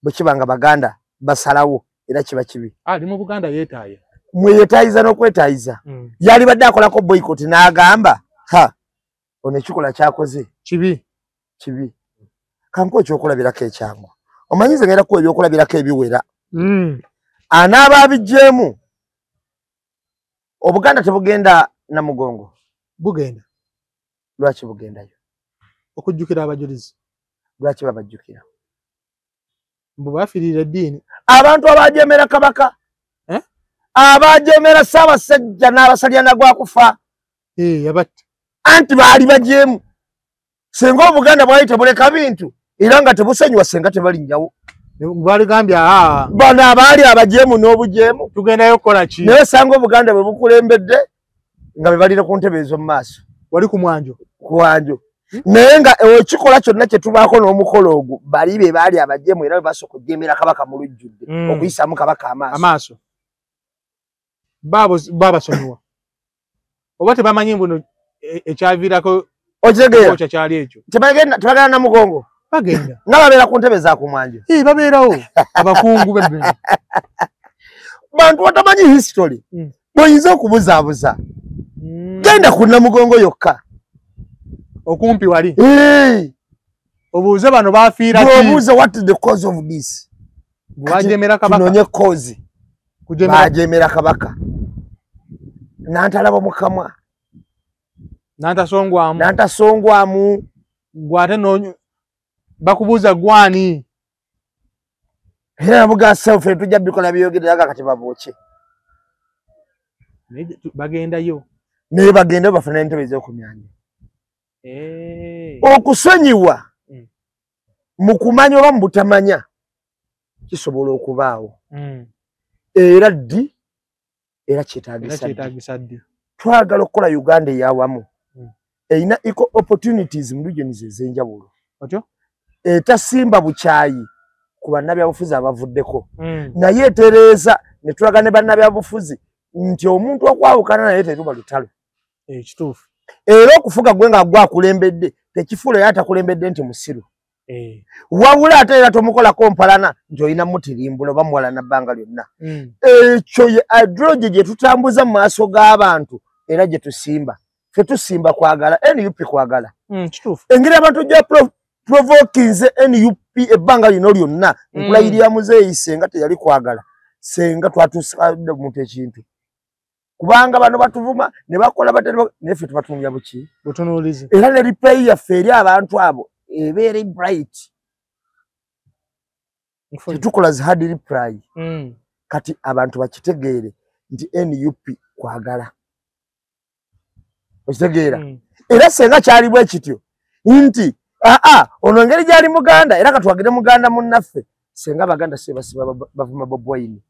bwe kibanga Baganda basalawo era kiba kibi. Ali mu Buganda yeetaaye. Mweyetaayiza n'okwetaayiza. Yali badde akolako boycott n'agamba ono ekikola kyakoze kibi. Kanko ekyokulabirako ekyangu. Omanyize ngenda kuwa ebyokulabirako ebiwera. Anaaba abigyemu. Obuganda tebugenda na mugongo. Bugenda. Lwaki bugendayo? Okujjukira abajulizi. Lwaki babajjukira? Mbu bafiirira eddiini. Abantu abajeemera Kabaka. Abajeemera Ssaabasajja n'abasalya nagwa kufa. Yabatta. Anti baali bajeemu. Senga Obuganda bwali tebuleka bintu era nga tebusonyiwa senga tebalinjawo. Baligambye bano abaali abajeemu n'obujeemu tugendayo kukola ki? Naye sanga Obuganda bwe bukulembedde nga bebalira ku ntebe ezo mu maaso. Wali ku mwanjo. Naye nga ekikola kyonna kye tubaako n'omukolo ogwo bali be baali abajeemu era basooka okujeemera Kabaka mu lujjudde okuyisaamu Kabaka amaaso. Babasonyiwa. Oba tebamanyi mbuno ekyaviirako okitegeera kyali ekyo. Tebagenda na mugongo. Bagenda. Nga babeera ku ntebe za ku mwanjo. Babeerawo. Abakungu b'ebbembe. Bantu batamanyi history. Boyinza okubuzaabuza. Genda ku Namugongo yokka. Okumpi wali. Obuuze bano baafiira ki? Obuuze what is the cause of this? Bajeemera Kabaka. Tunonye cause. Bajeemera Kabaka. Nantalaba mukamwa. Nantasongwamu. Gwate no bakubuuza gwani. Era mugasa ffe tujja bikola byogereraga kati baboche. Bagendayo. Ne bagenda bafuna entebe ez'okumyanya. Okusonyiwa mu kumanya oba mu butamanya kisobola okubaawo. Era ddi era kyetaagisa ddi. Twagala okukola Uganda eyawamu. Eyina equal opportunities mu regions ez'enjawulo. Etasimba bukyayi ku bannabyabufuzi abavuddeko. Naye etereeza ne tulaga ne bannabyabufuzi nti omuntu okwawukana naye teruba lutalo. Kituufu. Era okufuga gwe nga gwakulembedde tekifuula era atakulembedde nti musiru. Wabula ate era tomukolako mpalana nti olina mutirimbulo oba muwalana bbanga lyonna. Ekyo ye ideology gye tutambuza mu maaso g'abantu era gye tusimba. Ffe tusimba kwagala NUP kwagala. Engeri abantu gya provokinze NUP ebbanga lino lyonna nkulayirira muzeeyi senga teyali kwagala senga twatusikadde omuntu ekintu. Kubanga bano batuvuma ne bakola batali naye ffe tubatunulira buki butunuulize. Era ne repay yaffe eri abantu abo ebeere bright. Tetukola zi hard reply. Kati abantu bakitegeere nti NUP kwagala. Okitegeera. Era senga kyali bwe kityo nti ono ngeri gyali Muganda era katwagire Muganda munnaffe senga Baganda sebasiba bavuma Bob Wine.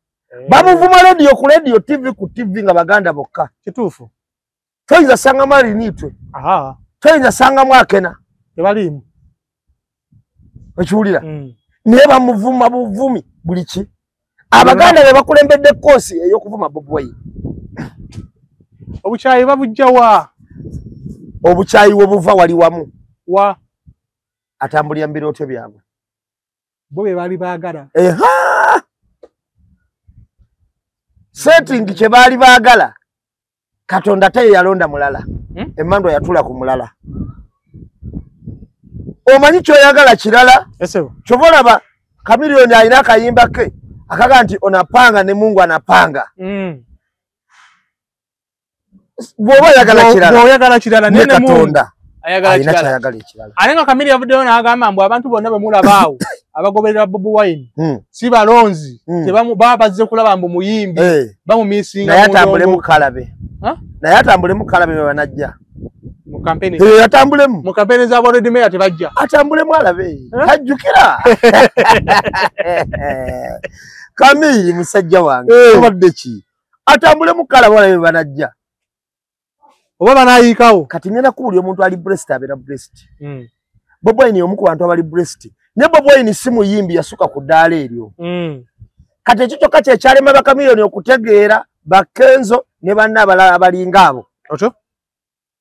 Bamuvuma radio ku radio TV ku TV nga Baganda bokka. Kituufu. Toyinza sanga mali nitwe. Toyinza sanga mwakena. Tebalimu. Okiwulira. Naye bamuvuma buvumi buli ki. Abaganda be bakulembedde koosi ey'okuvuma Bob Wine. Obukyayi babujja wa? Obukyayi we buva wali wamu. Wa atambulira mbirooto byabwe. Bo be bali baagala. Setting kye baali baagala. Katonda taye yalonda mulala. Emmandwa yatula ku mulala. Omanyi kyoyagala kirala? Kyova olaba Kamiliyoni alina akayimba ke akaga nti onapanga ne Mungu anapanga. Bw'oba oyagala kirala ne Katonda ayagala kirala. Alenga Kamili yavuddeyo n'agamba mbu abantu bonna bwe mulabaawo abagoberera Bob Wine si balonzi baba bazze kulaba mbu muyimbi bamumisinga naye atambule mu kalabe be banajja mu kampeni. Atambulemu mu kampeni za Bored Mayor tebajja. Atambulemu alabe tajjukira. Kamili musajja wange obadde ki atambulemu kalabe alabe banajja. Oba banayikawo kati ngenda kuwulira omuntu ali breast abeera breast. Bob Wine omu ku bantu abali breast. Ne Bob Wine si muyimbi yasuka ku ddaala eryo. Kati ekyo kyokka kye kyalema Bakamiliyoni okutegeera Bakenzo ne banna abalala abalinga abo.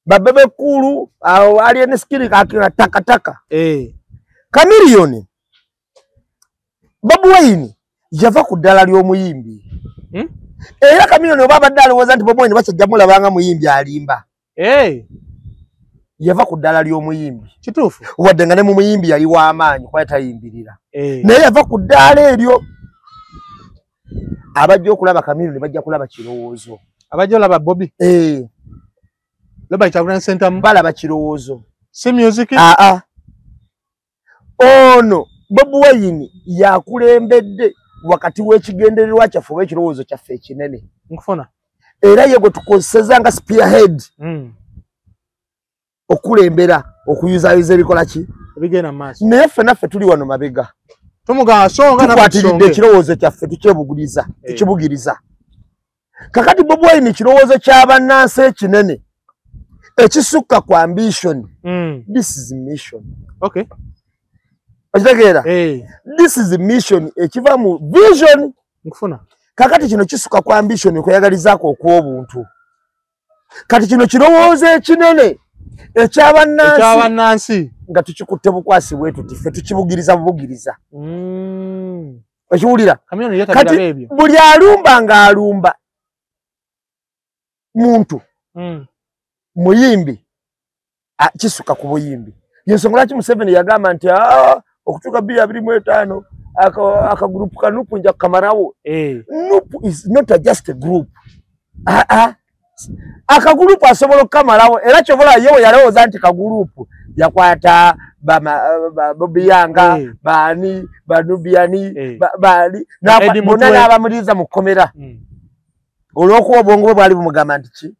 Babebe kulu ali ne skili takataka. Kamiliyoni Bob Wine yava ku ddala ly'omuyimbi. Era Chameleone oba abadde alowooza nti Bobi Wine basajja mulabanga muyimbi alimba. Yava ku ddala ly'omuyimbi. Kituufu. Wadde nga ne mu muyimbi yali w'amaanyi kuba tayimbirira. Naye yava ku ddala eryo. Abajja okulaba Chameleone bajja kulaba kirowoozo. Abajja olaba Bobi? Laba Kyagulanyi Ssentamu? Balaba kirowoozo. Si music? Ono Bobi Wine yakulembedde wakati w'ekigendererwa kyaffe oba ekirowoozo kyaffe ekinene. Nkufuna. Era ye gwe tukozeseza nga spearhead. Okulembera okuyuzaayiza ebikola ki? Ebigenda maaso. Naye ffenaffe tuli wano mabega. Tumugaa songa na tukwatiridde ekirowoozo kyaffe tukibugiriza. Kakati Bobi Wine kirowoozo ky'abannansi ekinene ekisukka ku ambition. This is mission. Okay. Okitegeera? This is mission ekiva mu vision. Nkufuna. Kakati kino kisukka ku ambition okweyagalizaako okw'obuntu. Kati kino kirowoozo ekinene eky'abannansi nga tukikutte bukwasi bwetu ffe tukibugiriza bubugiriza. Okiwulira? Kati buli alumba ng'alumba muntu muyimbi kisuka ku buyimbi. Yensonga lwaki Museveni yagamba nti okutuuka 2025 akagurupu kanupu nja kukamalawo. Nupu is not just a group. Akagurupu asobola okukamalawo era kyobola yewe yalowooza nti kagurupu yakwata Bobi Yanga bani Banubiani bali bonna n'abamuliriza mu kkomera. Olw'okuba obwongo bwe bwali bumugamba nti ki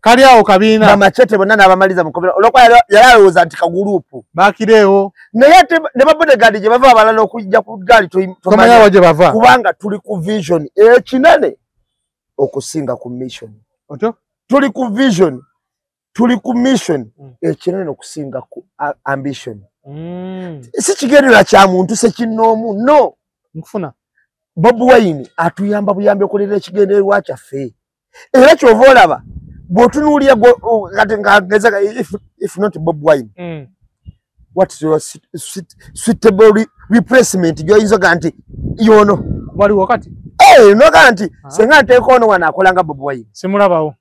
kali awo kabiina bamachete bonna n'abamaliza mu kkomera olw'okuba yali alowooza nti kagurupu baakireewo. Naye ate ne babodegaadi gye bava abalala okujja ku gaali tomanya gye bava kubanga tuli ku vision ekinene okusinga ku mission. Tuli ku vision, tuli ku mission ekinene okusinga ku ambition. Si kigendera kya muntu se kinnoomu no. Nkufuna. Bobi Wine atuyamba buyambi okolera ekigendererwa kyaffe. Era kyova olaba bw'otunuulira kati ngageza if not Bobi Wine. What is your suitable replacement gy'oyinza oga nti yono waliwo kati? Noga nti senga nteeka ono wano akola nga Bobi Wine. Simulabawo.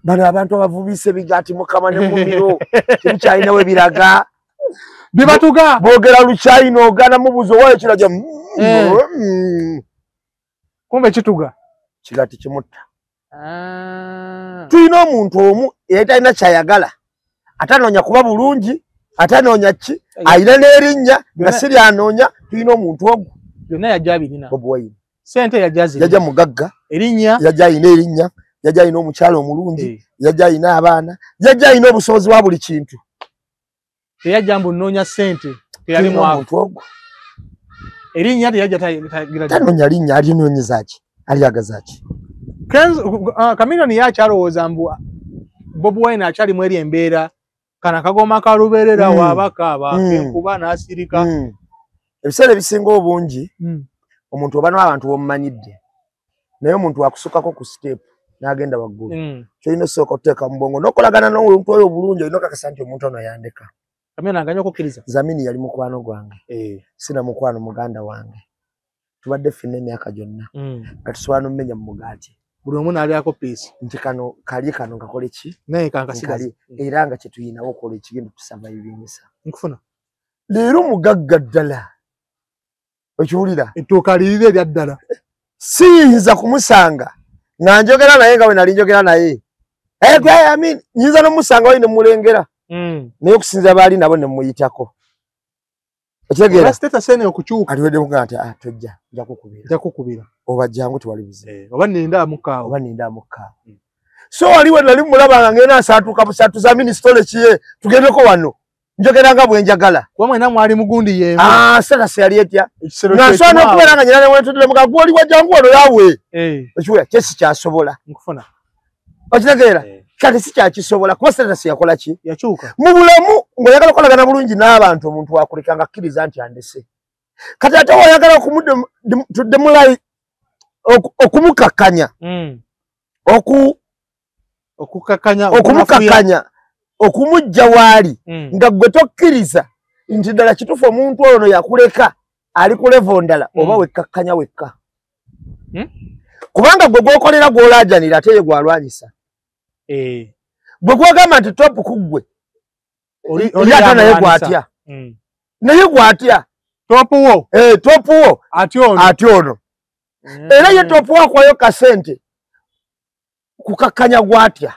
Bano abantu abavubisa ebigaati Mukama ne mumiro tebikyalina we biraga. Bibatuga boogera Luchina ogana mubuzo wayo kiraja kumbe kituga kigati kimutta. Tulina omuntu omu yetalina kyayagala atanoonya kuba bulungi atanoonya ki ayina n'erinnya nga siri anoonya. Tulina omuntu ogwo byonna yajja abirina. Bobi Wine sente yajja yajja mugagga erinnya yajja ayina erinnya yajja ayina omukyalo omulungi yajja ayina abaana yajja ayina obusobozi bwa buli kintu. Teyajja mbu nnoonya ssente teyali mwavu. Erinnya teyajja tagira tanoonya linnya alinoonyeza ki alyagaza ki. Chameleone yakyalowooza mbu Bobi Wine akyalimu eri embeera kana kagoma kalubeerera waabakaaba enkuba n'asirika. Ebiseera ebisinga obungi omuntu oba n'abantu b'omumanyidde naye omuntu akusukako ku step n'agenda waggulu. Kyolina osooka okuteeka mu bwongo n'okolagana n'omuntu oyo obulungi olina okakasa nti omuntu ono yandeka. Chameleone aganya okukkiriza. Zamini yali mukwano gwange. Sina mukwano muganda wange. Tubadde ffenna emyaka gyonna nga tusobola n'omumenya mu mugaati. Buli omu n'alyako piisi nti kano kalye kano kakole ki naye kankasigazi era nga kye tuyinawo okola ekigenda tusurvivingisa. Nkufuna leero mugagga ddala okiwulira ettooka lirire erya ddala siyinza kumusanga nga njogera naye nga bwe nali njogera naye nyinza n'omusanga wali ne mulengera naye okusinza baali nabo ne muyitako okitegeera status ene okukyuka aliwedde mugaa nti tojja nja kukubira oba jangu tewali buzibu oba ninda amukaawo so waliwo nali mulabanga ngenda asaatuka busatu za ministole kiye tugendeko wano njogera nga bwe njagala wamwe mwali mugundi yemu status yali etya nasobola n'okubeera nga nyina ne wentudde mugaa gwoli wa jangu wano yawe ekiwulira kyesi kyasobola nkufuna okitegeera kati si kyakisobola kuba status yakola ki yakyuka mu bulamu ng'oyagala okolagana bulungi n'abantu omuntu wakuleka nga akkiriza nti andese kati ate wayagala demulai okumukakkanya okumukakkanya okumujja waali nga gwe tokkiriza nti ddala kituufu omuntu ono yakuleka ali ku level ndala oba wekkakkanya wekka kubanga gwe gwokolera gwolaajanira ate ye gwalwanyisa gwe gwagamba nti top kuggwe oli ate naye gwatya naye gwatya top wo ati ono era ye top wo akwayo kasente kukakkanya gwatya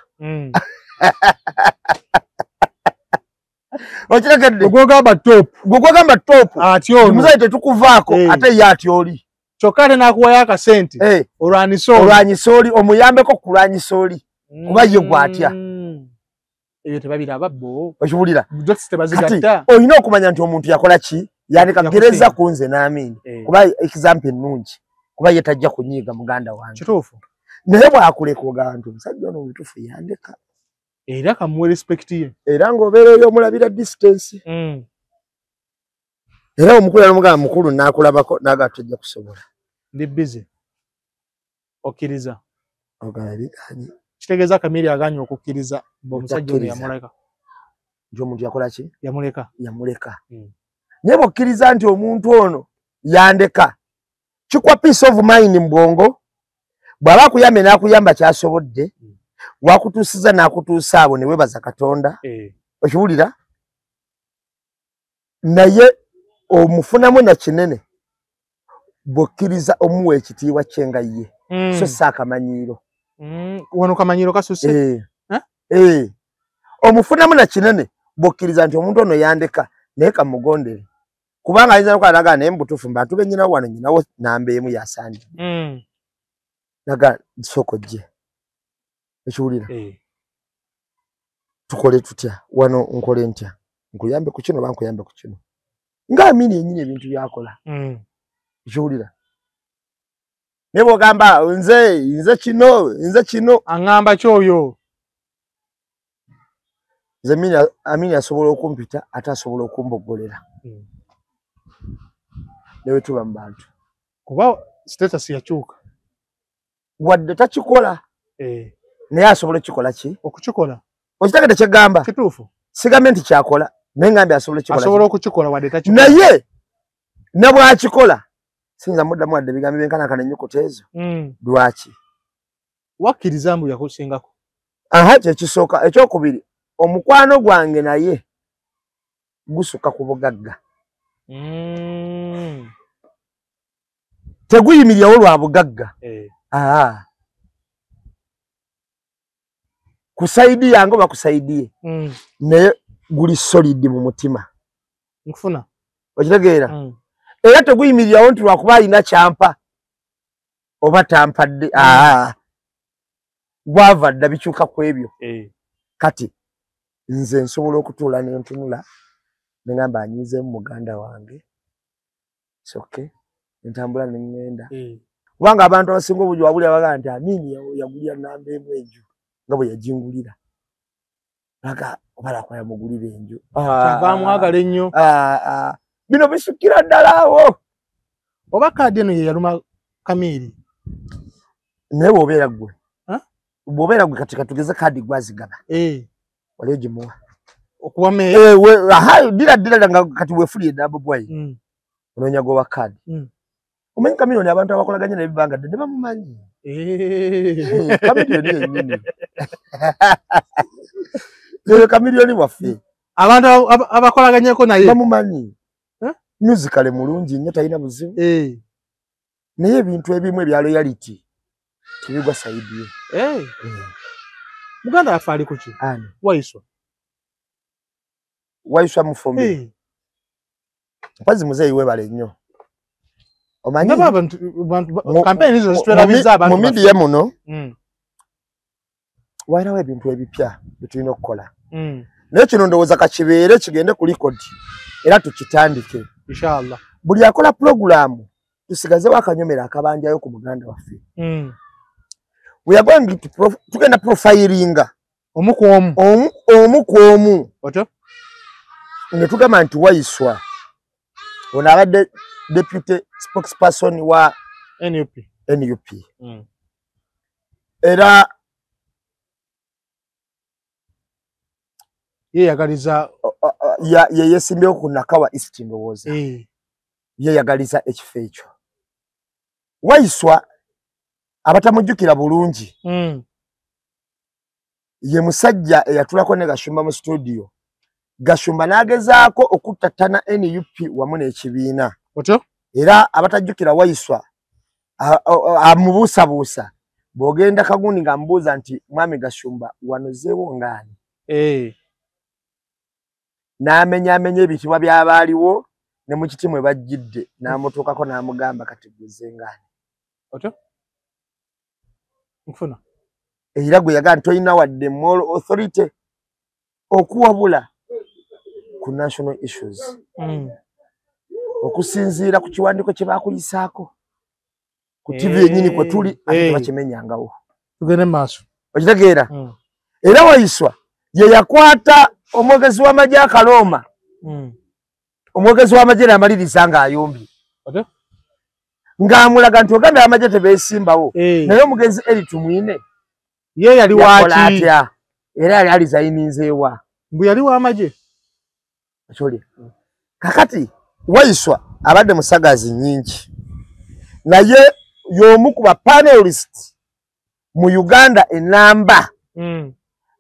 okiregedde gwogamba top ati ono muzayi tetukuvaako ate ye ati oli kyokka ate n'akuwayo akasente olwanyisa oli omuyambeko kulwanyisa oli kuba ye gwatya ebyo tebabiraba bo okiwulira kati olina okumanya nti omuntu yakola ki yandika gereza ku nze n'amini kuba example ennungi kuba ye tajja kunyiiga muganda wange kituufu naye bwakuleka ogamba nti omusajja ono omutuufu yandeka era kamuwe respect ye era ng'obeera eri omulabira distance era omukulu n'omugamba mukulu n'akulabako n'aga tojja kusobola ndi busy okkiriza ogamba biganyi kitegeeza Kamiri aganye okukkiriza ng'omusajja ono yamuleka nti omuntu yakola ki yamuleka naye bw'okkiriza nti omuntu ono yandeka kikuwa peace of mind mu bwongo bw'aba akuyambye n'akuyamba kyasobodde wakutuusiza n'akutuusa abo ne weebaza Katonda okiwulira naye omufunamu na kinene bw'okkiriza omuwa ekitiibwa kye nga ye so si akamanyiiro wano kamanyiiro kasuse omufunamu na kinene bw'okkiriza nti omuntu ono yandeka naye kamugondere kubanga ayinza nokwanaga naye mubutuufu mbantu bennyinawo wano nyinawo namba emu yasandi naga soko gye ekiwulira tukole tutya wano nkole ntya nkuyambe ku kino bankuyambe ku kino ng'amini yennyini ebintu byakola ekiwulira naye bw'ogamba nze kino aŋŋamba kyoyo nze Amini asobola okumpita ate asobola okumboggolera newe tuba mu bantu kuba status yakyuka wadde takikola naye asobola okukikola ki okukikola okitegedde kyegamba kituufu sigambe nti kyakola naye ngambe asobola okukikola wadde takikola naye ne bw'akikola sinza muddamu wadde ebigambo byenkanakana ennyukuta ezo lwaki wakkiriza mbu yakusingako kyekisooka ekyokubiri omukwano gwange naye gusukka ku bugagga teguyimirirawo lwa bugagga ku saidi yange oba ku saidi ye naye guli solidi mu mutima nkufuna okitegeera era teguyimirirawo nti lwakuba alina kyampa oba tampadde gwava dda bikyuka ku ebyo kati nze nsobola okutuula nentunula nengamba anyiizeemu muganda wange soke entambula neŋŋenda kubanga abantu abasinga obujju wabulira bagaa nti Amini yagulira namba emu enju nga bwe yagingulira aga obalako yamugulira enju kyavamwagala ennyo bino bisukira ddala awo oba kaadi eno ye yaluma Kamiri naye bw'obeera gwe kati katugeze kaadi gwazigaba wali ogimuwa okuwa ddira nga kati weefuliye namba bwayi onoonya gowa kaadi omanyi Kamiri abantu abakolaganye nebibanga dde ne bamumanyi Kamiri yennyini Kamiri waffe abantu abakolaganyeko naye bamumanyi musicale mulungi nnyo talina buzibu naye ebintu ebimu ebya loyalty tebigwa saidi ye muganda waffe ali kuki waiswa mufumbi mpazi muzeeyi webale nnyo omanyi mu midiya muno wairawo ebintu ebipya byetulina okukola naye kino ndowooza kakibeere kigende ku likodi era tukitandike inshallah buli akola pulogulaamu tusigazewo akanyomero akabanjayo ku muganda waffe we are going to tugenda profilinga omu ku omu ne tugamba nti Waiswa ono abadde deputy spokesperson wa NUP era yeyagaliza yesimbyeko ku Nakawa East ndowooza yeyagaliza ekifo ekyo. Waiswa abatamujjukira bulungi ye musajja eyatulako ne Gashumba mu studio. Gashumba n'agezaako okuttatana NUP wamu n'ekibiina. Otyo? Era abatajjukira Waiswa amubuusabuusa bw'ogenda Kagundi ng'amubuuza nti mwami Gashumba wanozeewo ngaani? N'amenyaamenya ebitibwa by'abaaliwo ne mu kiti mwe bajjidde n'amutuukako n'amugamba kati guzze ngaani. Otyo? Nfuna. Era gwe yagaa nti toyina wadde moral authority okuwabula ku national issues. Okusinziira ku kiwandiiko kye baakuyisaako ku TV yennyini kwe tuli ate bakimenyangawo. Tugende maaso. Okitegeera? Era Waiswa ye yakwata omwogezi w'amagye Akalooma. Omwogezi w'amagye n'amaliriza ng'ayombye. Ng'amulaga nti Uganda y'amagye tebeesimbawo. Naye omugenzi Eritu Mwine ye yali waaki? Era yali alizayininzeewa. Mbu yali w'amagye? Acholi. Kakati Waiswa abadde musagazi nnyingi. Naye y'omu ku bapanelist mu Uganda enamba.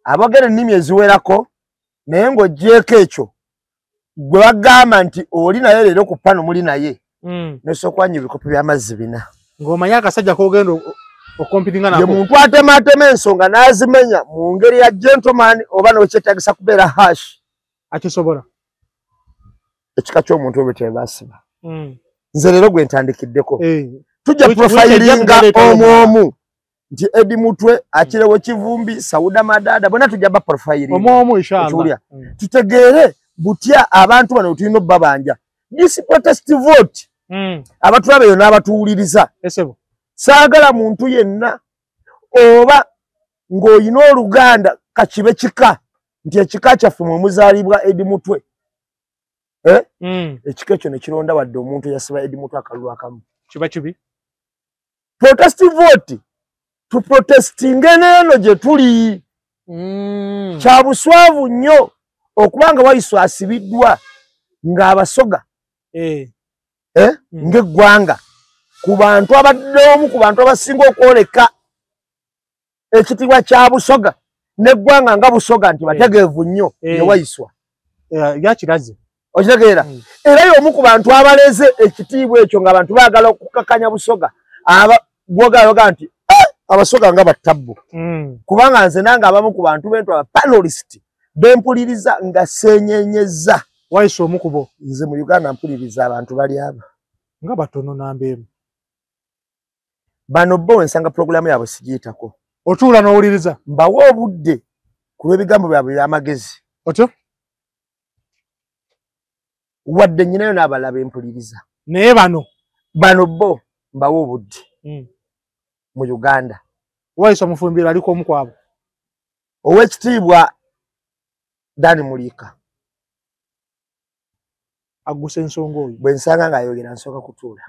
Abogera ennimi eziwerako naye ng'oggyeko ekyo gwe bagamba nti oli naye leero ku pano muli naye. N'osookwanya ebikopo by'amazzi 4. Ng'omanyi akasajja k'ogenda okompitinga nako. Ye muntu atemaatema ensonga n'azimenya mu ngeri ya gentleman oba n'okyetagisa kubeera hash. Akisobola. Ekika ky'omuntu oyo tebaasiba. Nze leero gwe ntandikiddeko. Tujja profilinga omu nti Edi Mutwe, Akirewo Kivumbi, Sauda Madada, bonna tujja ba profiling. Omu inshallah. Tutegeere butya abantu bano tulina obbabanja. This protest vote. Abatulabe yo n'abatuwuliriza. Esebo. Saagala muntu yenna oba ng'oyina Oluganda kakibe kika nti ekika kyaffe mwe muzaalibwa Edi Mutwe. Ekika ekyo ne kironda wadde omuntu yasiba Edi Mutwe akalulu akamu. Kiba kibi. Protest vote. Tu protesting eno gye tuli. Kya buswavu nnyo okubanga Waiswa asibiddwa ng'abasoga. Ng'eggwanga ku bantu abadde omu ku bantu abasinga okwoleka ekitiibwa kya busoga n'eggwanga nga busoga nti bategeevu nnyo ne Waiswa. Yakiraze. Okitegeera? Era y'omu ku bantu abaleze ekitiibwa ekyo ng'abantu baagala okukakanya busoga. Bwogala nti abasoga nga battabbu. Kubanga nze nange abamu ku bantu bentu abapanelist bempuliriza nga seenyenyeza. Waiswa omukubo. Nze mu Uganda mpuliriza abantu bali aba. Nga batono nambeemu. Bano bo ensanga programu yaabwe sigiyitako. Otuula n'owuliriza? Mbawa obudde ku lw'ebigambo byabwe by'amagezi. Otyo? Wadde nnyinayo n'abalala bempuliriza. Naye bano bo mbawa obudde. Mu Uganda. Waiswa Mufumbira aliko omu kwabo. Ow'ekitiibwa Dani Mulika. Agguse ensonga oyo. Bwe nsanga ng'ayogera nsooka kutuula.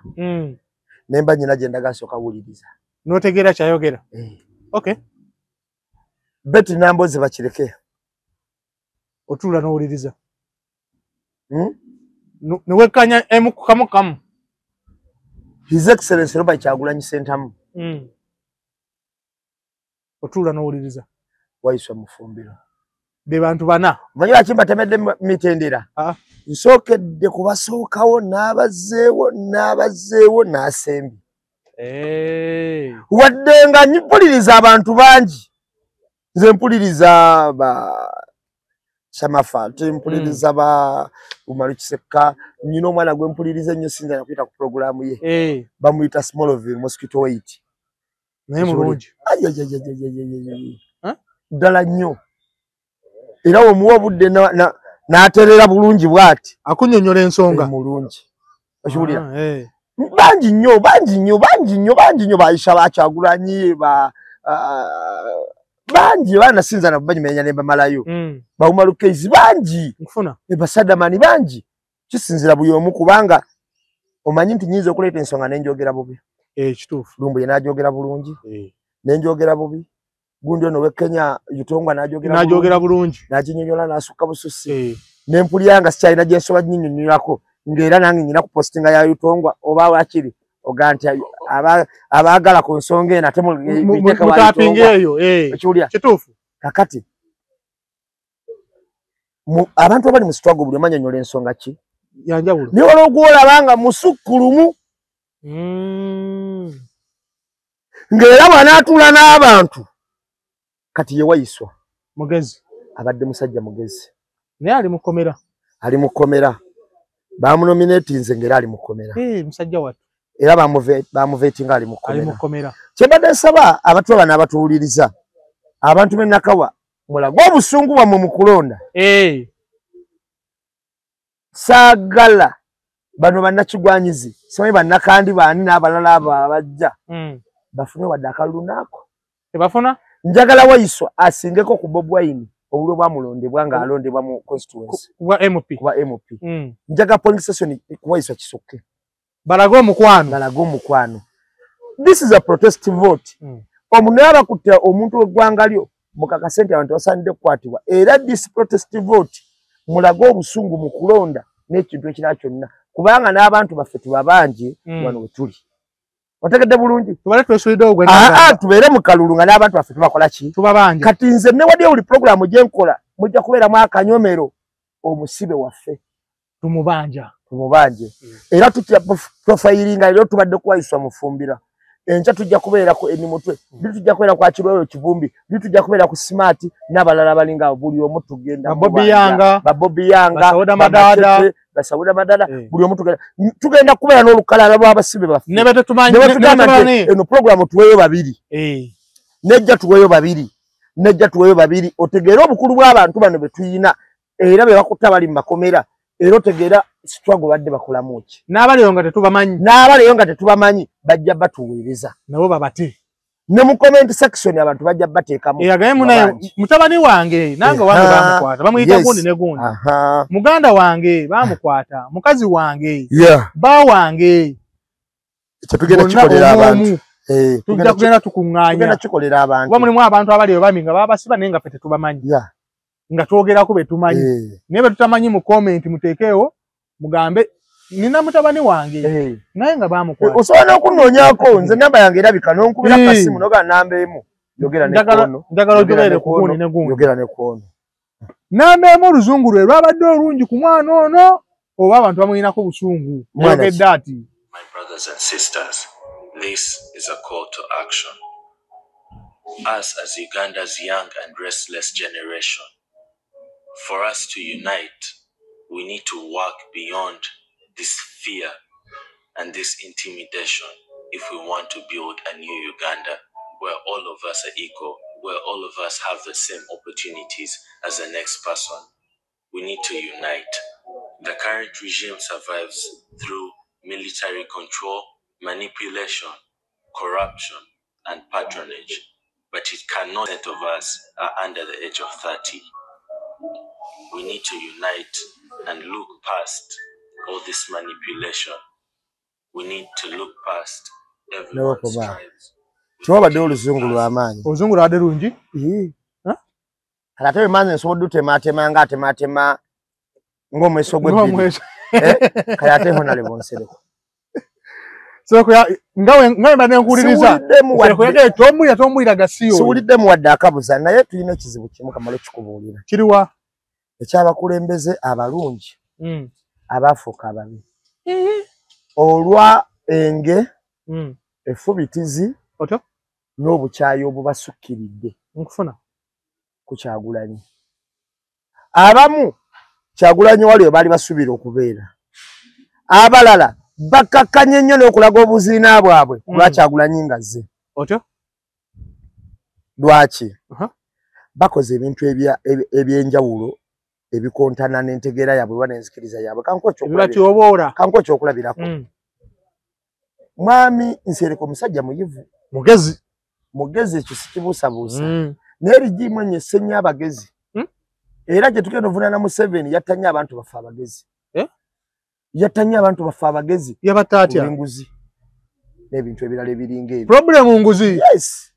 Nemba nnyina gye ndaga nsooka wuliriza. N'otegeera ky'ayogera? Okay. Betty Nambozi bakireke. Otuula n'owuliriza. Newekkanya emu kamu. His Excellency Robert Kyagulanyi Ssentamu. Otuula n'owuliriza. Waiswa Mufumbira. Be bantu bana. Manyi lwaki mbatemedde mitendera? Nsookedde kubasookawo n'abazzeewo n'asembi. Wadde nga mpuliriza abantu bangi. Nze mpuliriza ba Shamafati, mpuliriza ba Umaru Kiseka, nyina omwana gwe mpuliriza ennyo sinza na kuyita ku programu ye. Bamuyita Smallville Mosquito Weight. Naye mulungi. Ddala nnyo. Era omuwa obudde n'aterera bulungi bw'ati. Akunnyonnyola ensonga. Mulungi. Okiwulira? Bangi nnyo Baisha Kyagulanyi bangi banasinza nabo banyimenya ne bamalayo. Baumaru Keizi bangi. Nkufuna. Basadamani bangi. Kisinzira buli omu kubanga omanyi nti nyinza okuleeta ensonga n'enjogera bubi. Kituufu. Lumbu ye n'ajogera bulungi. N'enjogera bubi. Gundi ono w'Ekenya Yutongwa n'ajogera bulungi. N'aginyonnyola n'asukka bususi. N'empulya nga sikyalina gye nsobola ginnyonnyolako. ngera nange nyina ku postinga ya Yutongwa oba wakiri oganti abagala ku nsonga ena temu biteka wa Yutongwa ekyulya kituufu kakati abantu abali mu struggle buli manyonyola ensonga ki yanjawulo ni ologwola banga musukulumu ngera bwanaatula n'abantu kati ye wayiswa mugezi abadde musajja mugezi naye ali mukomera bamunominatinze ngera ali mukomera musajja watu era bamuvetinga ali mukomera kyembadde nsaba abatu bana abatuwuliriza abantu b'Nakawa mulago obusungu bwamwe mu kulonda saagala bano bannakigwanyizi simanyi bannakandi baani n'abalala abo abajja bafune wadde akalulunaako tebafuna njagala wayiswa asingeko ku Bob Wine obulwe bwamulondebwa nga alondebwa mu constituency kuba MP njaga polling station kuwayiswa kisokke balaga omukwano this is a protest vote omuntu abakutte omuntu w'eggwanga lyo mukakasente abantu basaanidde kukwatibwa era this protest vote mulaga obusungu mu kulonda n'ekintu ekirala kyonna kubanga n'abantu baffe tuba bangi wano we tuli otegedde bulungi tubeere mu kalulu nga n'abantu baffe tubakola ki kati nze newadi buli programu gye nkola mujja kubeeramu akanyomero omusibe waffe tumubanje era tutya profilinga leero tubadde kuwayiswa mufumbira enkya tujja kubeera ku Enimutwe bili tujja kubeera kwa Kirwero Kivumbi bili tujja kubeera ku Smart n'abalala balinga buli omu tugenda Bobi Yanga Basawuda Madada buli omu tugenda kubeera n'olukalala lw'abasibe baffe ne betumanyi eno programu tuweeyo babiri nejja tuweeyo babiri otegeera obukulu bw'abantu bano be tuyina era be bakutta bali mu makomera era otegeera struggle badde bakolamu ki n'abaliyo nga tetubamanyi bajja batuweereza nabo babate ne mu comment section abantu bajja bateekamu eyagamu nayo mutabani wange nange wange bamukwata bamuyita gundi ne gundi muganda wange bamukwata mukazi wange ba wange tugenda kikolera abantu tujja kugenda tukuŋŋaanya mulimu abantu abaliyo bami nga babasiba naye nga ffe tetubamanyi nga twogerako betumanyi naye betutamanyi mu comment muteekeewo mugambe nina mutabani wange naye nga bamukwata osobola n'okunoonyako nze namba yange erabika n'onkubira kasimu noga namba emu njagala ojogerere ku gundi ne gundi yogera ne kwono namba emu oluzungu lwe lwabadde olungi ku mwana ono oba abantu bamuyinako busungu yogedde ati My brothers and sisters, this is a call to action. Us as Uganda's young and restless generation, for us to unite, we need to work beyond this fear and this intimidation if we want to build a new Uganda where all of us are equal, where all of us have the same opportunities as the next person. We need to unite. The current regime survives through military control, manipulation, corruption, and patronage, but it cannot. Of us are under the age of 30. We need to unite and look past all this manipulation. We need to look past everyone's tribes. Tuwabadde oluzungu lw'amaanyi. Oluzungu lwabadde lungi? Ate manze nsobodde otemaatema nga atemaatema ng'omweso gw'ebbiri. Kale ate honale bonsereko. Nga mbadde nkuwuliriza tombulira gasiyo. Siwuliddemu wadde akabuza naye tulina ekizibu kimu kamala okikubuulira. Kiriwa? Ekyabakulembeze abalungi abaafuuka ababi. Olwa enge effubitizi n'obukyayi obubasukkiridde nkufuna ku Kyagulanyi. Abamu Kyagulanyi waliyo baali basuubira okubeera. Abalala bakakkanye nnyo n'okulaga obuziina bwabwe lwa Kyagulanyi ngazze. Lwaki? Bakoze ebintu ebyenjawulo ebikontana n'entegeera yaabwe oba n'enzikiriza yaabwe. Kankuwa ekyokulabirako. Mwami Nsereko musajja muyivu. Mugezi ekyo sikibuusabuusa. Naye erigimu ennyo essenya abagezi. Era gye tugenda ovunaana Museveni yattanye abantu baffe abagezi. Yattanye abantu baffe abagezi. Yabatta atya? Enguzi. N'ebintu ebirala ebiringa ebyo. Problemu nguzi? Yes.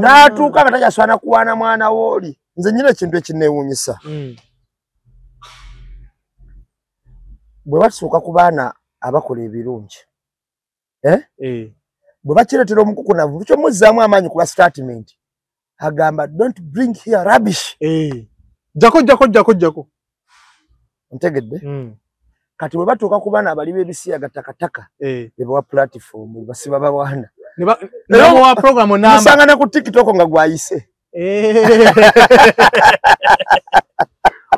N'atuuka nga takyaswana kuwaana mwana w'oli. Nze nyina ekintu ekinneewuunyisa. bwe basuuka ku baana abakola ebirungi bwe bakireetera omukukunavu kyo muzzaamu amaanyi ku lwa statement agamba don't bring here rubbish jako ntegedde kati bwe batuuka ku baana abali b'ebisiyaga takataka be bawa platform basiba bawaana wa program namba musangana ku TikTok nga gwayise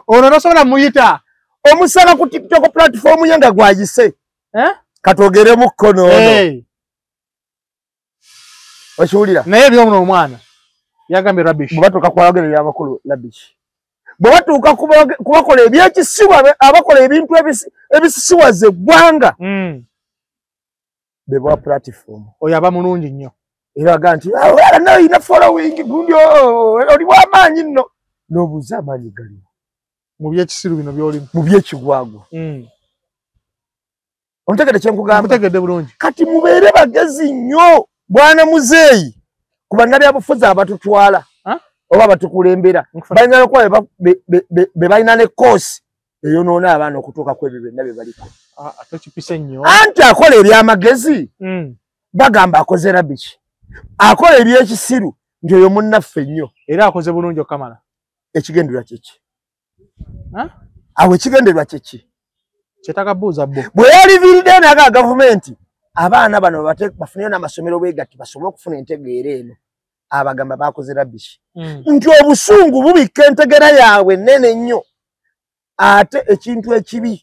ono nosobola muyita omusanga ku TikTok platform ye nga gwayise katogere mu kkono ono okiwulira naye by'omuno omwana yagambye rubbish bwe batuuka kwayogerera abakulu rubbish bwe batuuka kubakola ebyekisiwa abakola ebintu ebisisiwaza eggwanga be bawa platform oyo aba mulungi nnyo era aga nti naye olina following gundi oli w'amaanyi nno n'obuuza amaanyi galiwo mu byekisiru bino by'olimu mu byekigwagwa ontegedde kyenkugamba mutegedde bulungi kati mubeere bagezi nnyo bwana muzeeyi ku bannabyabufuzi abatutwala oba batukulembera balina okuba be balina ne koosi eyonoona abaana okutuuka ku ebyo byonna bye baliko atokipise nnyo anti akola ebyamagezi bagamba akoze rubbish akola ebyekisiru nti oyo munnaffe nnyo era akoze bulungi okamala ekigendererwa kyeki awo ekigendererwa kyeki kyetakabuuza bo bwe yaliviiridde naga gavumenti abaana bano bafuneyo n'amasomero bwegati basobole okufuna entegeera eno abagamba bakoze rubbish nti obusungu bubikka entegera yaabwe nene nnyo ate ekintu ekibi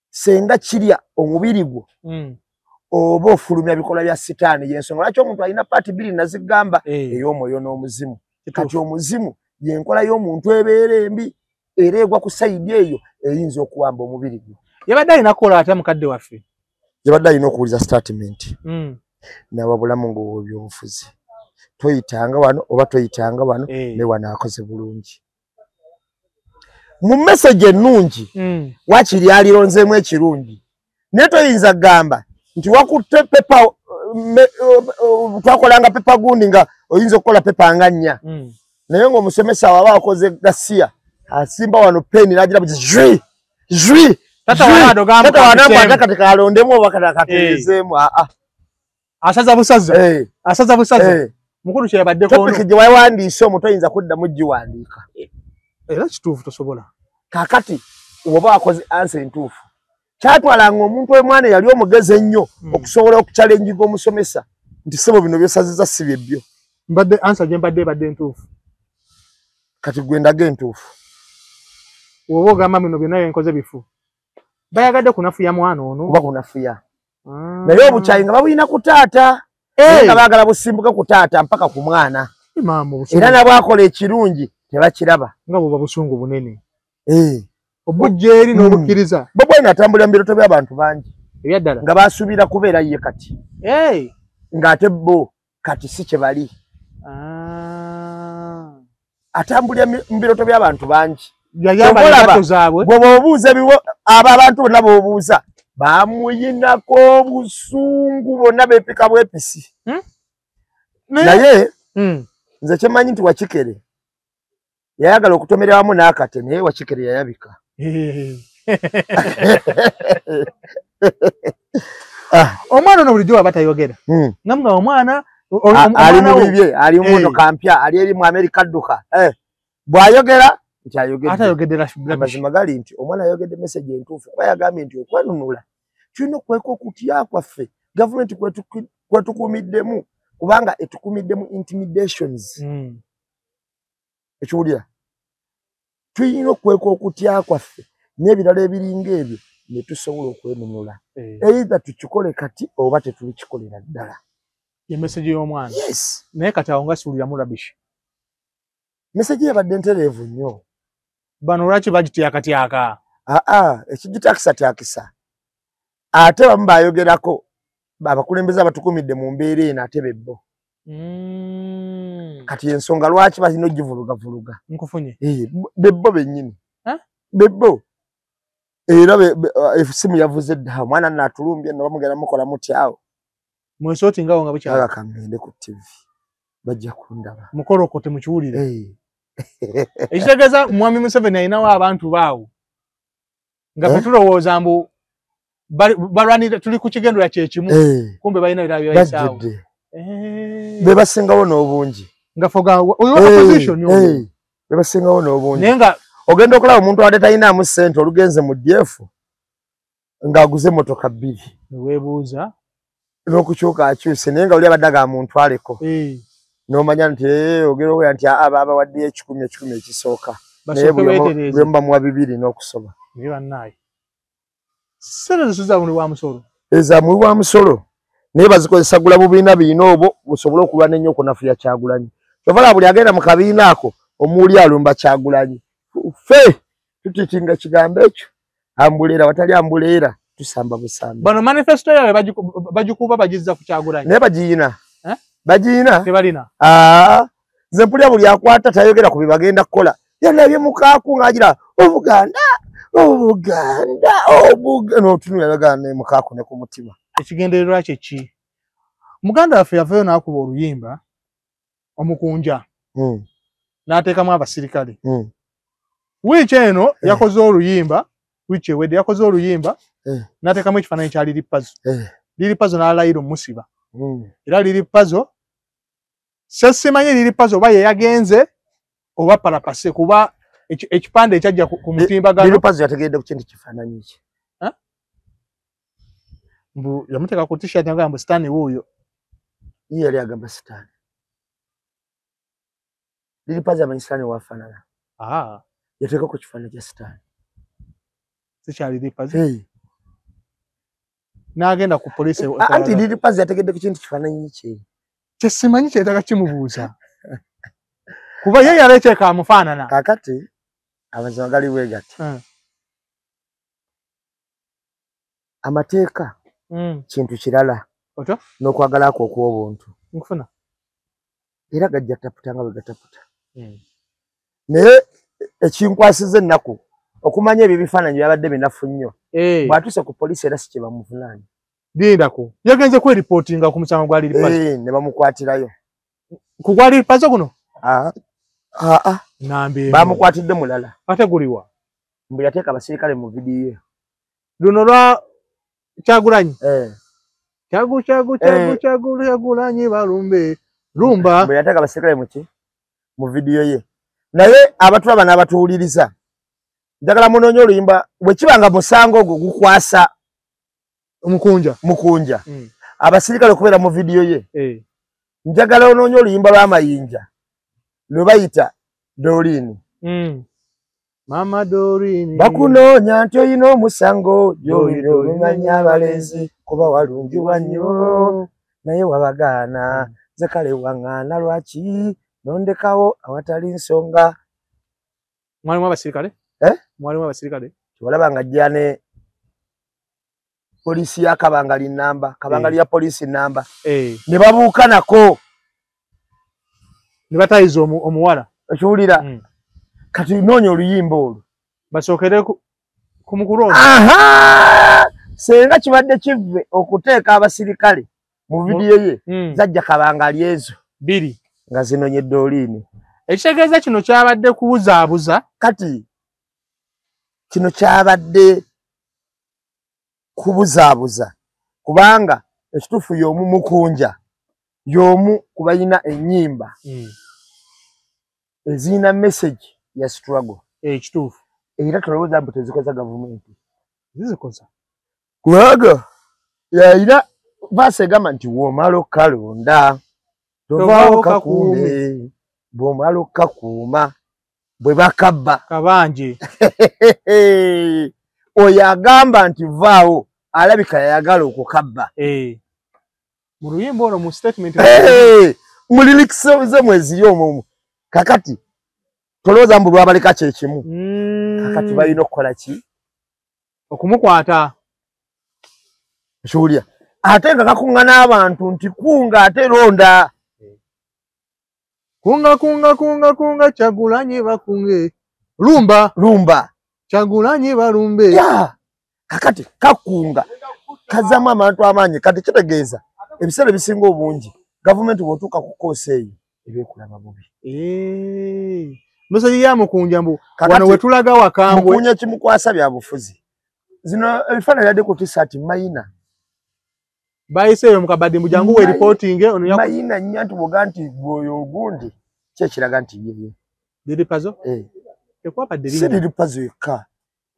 senga kirya omubiri gwo oba ofulumya bikolwa bya sitaani yensonga lwaki omuntu alina paati bbiri nazigamba ey'omwoyo n'omuzimu kati omuzimu yenkola y'omuntu ebeera embi era egwa ku sayidi eyo eyinza okuwamba omubiri gwo yabadde alina kukola atya mukadde waffe yabadde alina okuwuliza statement nawabulamu ng'obyobufuzi toyitanga wano oba toyitanga wano ne wano akoze bulungi mu message ennungi wakiri alironzeemu ekirungi naye toyinza kugamba nti wakutte pepa twakolanga pepa gundi nga oyinza okukola pepa nga nnya naye ng'omusomesa waba akoze gasiya asimba wano peni nagira buti jwi tata wanamkwata kati kalondemu oba kati akaterezeemu asaza busaza mukulu kyeyabaddeko ono topiki gye wawandiise omu toyinza kuddamu giwandiika era kituufu tosobola kakati oba wakoze ansa entuufu kyatwalanga omuntu omwana yali omugezi ennyo okusobola okukyalenjiga omusomesa nti sebo bino byosaziza si byebbyo mbadde ansa gye mbadde ebadde entuufu kati gwe ndaga entuufu oba ogamba bino byonna byenkoze bifu bayagadde kunafuya mwana ono oba kunafuya naye obukyayi nga babulina ku taata nga baagala busimbuke ku taata mpaka ku mwana era nabwakola ekirungi tebakiraba nga bwoba busungu bunene obujja eri n'obukkiriza bo bwena atambulira mu birooto by'abantu bangi ebyaddala nga basuubira kubeera ye kati ng'ate bo kati si kye bali atambulira mu birooto by'abantu bangi bw'oba obuuza abo abantu bonna b'obuuza bamuyinako obusungu bonna beepika bwepisi naye nze kyemanyi nti Wakikere yayagala okutomera wamu n'akate naye Wakikere yayabika omwana ono bulijjo waba tayogera namuga omwana ali mu bibye ali mu motoka mpya ali eri mu Amerika adduka bw'ayogera nti ayogedde amazima gali nti omwana ayogedde message entuufu kuba yagambye nti okwenunula tulina okweka okutya kwaffe gavumenti kwetukuumiddemu kubanga etukuumiddemu intimidations ekiwulira tulina okweka okutya kwaffe n'ebirala ebiringa ebyo ne tusobola okwenunula either tukikole kati oba tetulikikolera ddala ye message y'omwana naye kati awo nga siwuliramu rubbish message yabadde ntereevu nnyo bano lwaki bagityaakatyaka ekigitakisa ate bamu bayogerako abakulembeze abatukumidde mu mbeera eno ate bebbo kati ensonga lwaki balina ogivulugavuluga nkufunye bebbo bennyini bebbo era esimu yavuze dda omwana natulumbye no bamugenda mukola mutyawo mwesooti ngawo nga bukyala kangende ku TV bajja kundaba mukolokote mukiwulire ekitegeeza mwami Museveni alinawo abantu baawo nga tulowooza mbu balwanira tuli ku kigendera kyekimu kumbe balina ebirala byayisaawo be basingawo n'obungi nga foga opposition be basingawo n'obungi naye nga ogenda okulaba omuntu wadde talinaamu ssente olugenze mu dyefu ng'aguze emmotoka 2 neweebuuza n'okukyuka akyuse naye nga oli abadde agamuntwaleko n'omanya nti ogeroya nti abawaddeyo 10 ekisooka naye bwe mubamuwa 2 n'okusoba naye bannaaye sente zisuza muli wa musolo eza muli wa musolo naye bazikozesa gula bubiina biina obwo busobole okulwana ennyo okunafuya Kyagulanyi kyova buli agenda mu kabiina ako omuuli alumba Kyagulanyi ffe tutitinga kigambo ekyo ambuleera watali ambuleera tusamba busamba bano manifesto yaabwe bagikuba bagizza ku Kyagulanyi naye bagiina bagiina tebalina nze mpulira buli akwata tayogera ku bye bagenda kukola yanabye mukaaku ng'agira Obuganda n'otunula bagana mukaaku ne ku mutima ekigendererwa kye ki muganda waffe yavayo n'akuba oluyimba omukunja n'ateekamu abasirikale wiiki eno yakoze oluyimba wiiki ewedde yakoze oluyimba n'ateekamu ekifaananyi kya liripazo n'alayira omusiba era liripazo simanyi liripazo oba ye yagenze oba palapase kuba ekipande ekyajja ku mutimbagano liripazo yategedde ku kintu kifaananyi ki mbu yamuteeka ku t-shirt nga mbu Stan wuuyo ye yali agamba Stan liripazo amanyi Stan waafaanana yateeka ku kifaananyi kya Stan sikyali liripazo n'agenda ku poliisi anti liripazo yategedde ku kintu kifaananyi kye kyesimanyi kyetaka kimubuuza kuba ye yaleekyeka amufaanana kakati amazima gali bwegati amateeka kintu kirala n'okwagala ako okw'obuntu nkufuna era gajja taputa nga bwe gataputa naye ekinkwasiza ennaku okumanya ebyo ebifaananyi byabadde binafu nnyo bw'atuuse ku poliisi era si kye bamuvunaani lindako yagenze kweripootinga ku musango gwa liripazo ne bamukwatirayo ku gwa liripazo guno nambe bamukwatidde mulala ate guliwa mbu yateeka abasirikale mu vidiyo luno lwa Kyagulanyi Kyagulanyi balumbe lumba mbu yateeka abasirikale mu vidiyo ye naye abatulaba n'abatuwuliriza njagala munoonye oluyimba bwe kiba nga musango ogwo gukwasa mukunja abasirikale okubeera mu vidiyo ye njagala onoonye oluyimba lw'amayinja lwe bayita Doreen Mama Doreen bakunoonya nti oyina omusango gy'olina olumanya abalenzi kuba walungiwa nnyo naye wabagaana nze kale waŋŋaana lwaki nondekawo awatali nsonga mwalimu abasirikale mwalimu abasirikale kibalaba nga ajja ne poliisi ya Kabangali namba Kabangali ya poliisi namba ne babuuka nako ne batayiza omuwala ekiwulira kati noonya oluyimba olwo basookere ku mukulu olwo senga kibadde kive okuteeka abasirikale mu vidiyo ye zajja Kabangali ezo 2 nga zinonye Doreen ekitegeeza kino kyabadde kubuzaabuza kati kino kyabadde kubuzaabuza kubanga ekituufu y'omu mukunja y'omu kubayina ennyimba ezirina message ya struggle ekituufu era tulowooza mbu tezikoza gavumenti zizikoza kubanga yayina baasa egamba nti w'omala okkalonda tovaawo kakuume bw'omala okkakuuma bwe bakabba kabanje oyo agamba nti vaawo alabika yayagala okukabba mu luyimba olwo mu statement mu lyrics mweziri omwo kakati tolowooza mbu lwabaleka kyekimu kakati balina okukola ki okumukwata ekiwulira ate nga kakuŋŋana abantu nti kunga ate londa kunga Kyagulanyi bakunge lumba Kyagulanyi balumbe kakati kakunga kazamu abantu amaanyi kati kitegeeza ebiseera ebisinga obungi gavumenti bw'otuuka ku koosi eyo ebyekulaba bubi meseji ya mukunja mbu wano wetulaga wakambwe mukunja kimukwasa bya bufuzi zino ebifana yadde ku t-shirt mayina bayise mu kabadi mujangu we reporting ono mayina nyantu boganti goyo ogundi kye kiraga nti yeye didi pazo ekwapa didi didi pazo yeka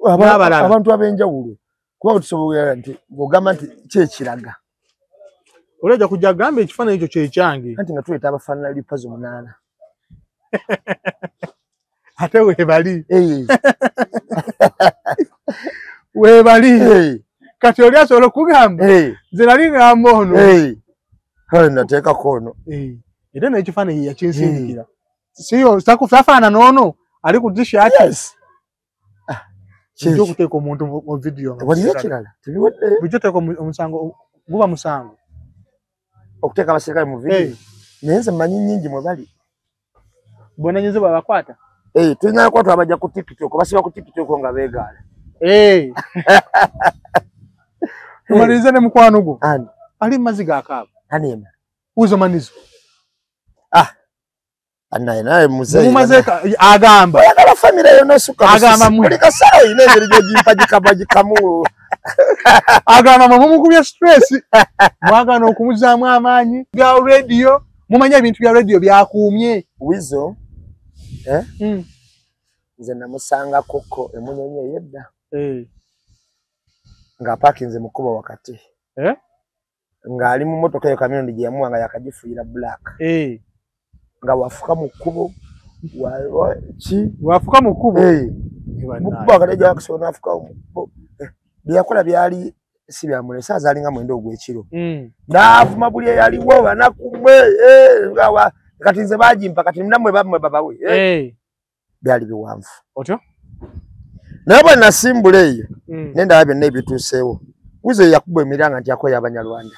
abantu abenjawulo kuba tusobola nti bogamba nti kye kiraga oleja kujja gambe ekifana ekyo kye kyange anti nga tuleta abafaanana lipazo 8 ate webali webali kati oli asobola okugamba nze nali ngamba ono nateeka kono era n'ekifaananyi yakinsindikira siyo sakufafaana n'ono ali ku t-shirt kijja okuteeka omuntu mu vidiyo waliyo ekirala tebiwedde bujja oteeka omusango guba musango okuteeka abaserikale mu vidiyo naye nze mmanyi nnyingi mwe bali bonna nyize babakwata tulina kwata abajja ku tiktok basiba ku tiktok nga beegaala tumalirize ne mukwano gwo ali mazzi ga kaaba anema uzo manizo naye muzeeyi agamba oyagala famire yonna suka agamba buli kasaala oyina engeri gyogimpa gikamu agamba mumukubya stress mwagana okumuzaamu amaanyi bya radio mumanya ebintu bya radio byakuumye wizo nze namusanga koko emunyonyi eyedda ng'apaakinze mu kkubo wakati ng'ali mu motoka eyo kamyoni gye yamuwa nga yakagifuuyira black nga wafuka mu kkubo wafuka mu kkubo mu kkubo wakati ejja wakusobola n'afuka mu kkubo bye yakola byali si byamule esaaza alinga mwenda ogw'ekiro n'avuma buli eyaliwo banakumwe kati nze baagimpa kati nammwe bammwe babawe byali biwanvu otyo naye bwe nasimbula eyo nendaba byonna ebituuseewo wizo yakuba emiranga nti yakoya abanyarwanda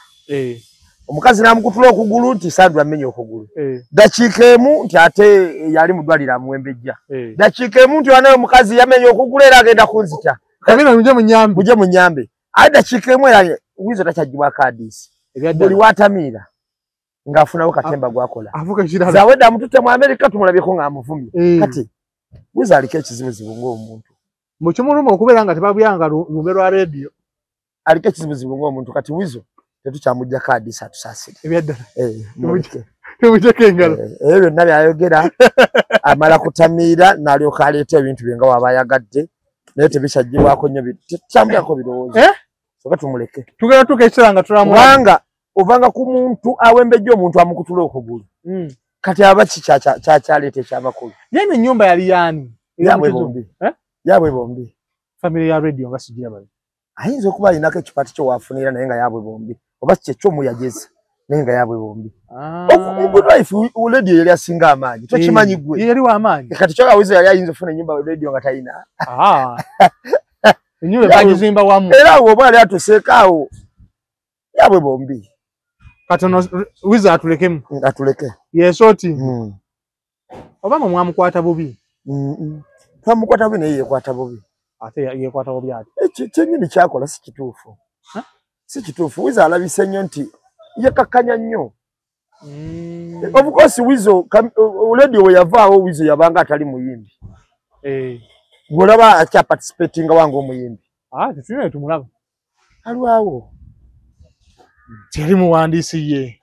omukazi n'amukutula okugulu nti Sandra amenya okugulu dakiika emu nti ate yali mu ddwaliro amuwembejja dakiika emu nti wanayo omukazi yamenya okugulu era agenda kunzita muje munyambe aye dakiika emu era wizo takyagibwa kaadisi buli watamiira ng'afunawo katemba gwakola zawedde amututte mu Amerika tumulabyeko ng'amuvumye kati wizo aliko ekizibuzibu ng'omuntu mukimuluma okubeera nga tebabyanga lumbe lwa radio aliko ekizibuzibu ng'omuntu kati wizo tetukyamujja kaadisi atusaasire ebyaddala temujjeko engalo ebyo byonna byayogera amala kutamiira n'alyoka aleeta ebintu bye nga waba ayagadde naye tebikyagibwako nnyo tetutambulako birowoozo soka tumuleke tugenda tuka ekitala nga kubanga ovanga ku muntu awembejja omuntu amukutula okugulu kati aba kyakyaleeta ekyamakulu yene ennyumba yali yaani yabwe bombi famire ya radio nga sigira bali ayinza okuba alinako ekipaati kyewafunira naye nga yabwe bombi oba kyekyomu naye nga yabwe bombi good life radio yali asinga amaanyi tokimanyi gwe yali wa amaanyi kati kyogawizo yali ayinza ofuna ennyumba radio nga talina ennyumba bagizimba wamu era awo oba ali atuseekaawo yabwe bombi kati ono wizo atulekemu atuleke yesooti obama mwamukwata bubi twamukwata bubi naye yekwata bubi ate yekwata bubi ate kyennyini kyakola si kituufu si kituufu wizo alabise nnyo nti yekakkanya nnyo of course wizo radio we yavaawo wizo yabanga atali muyimbi gwolaba akyaparticipatinga wange omuyimbi tetulina tumulaba alwawo teri muwandiisi ye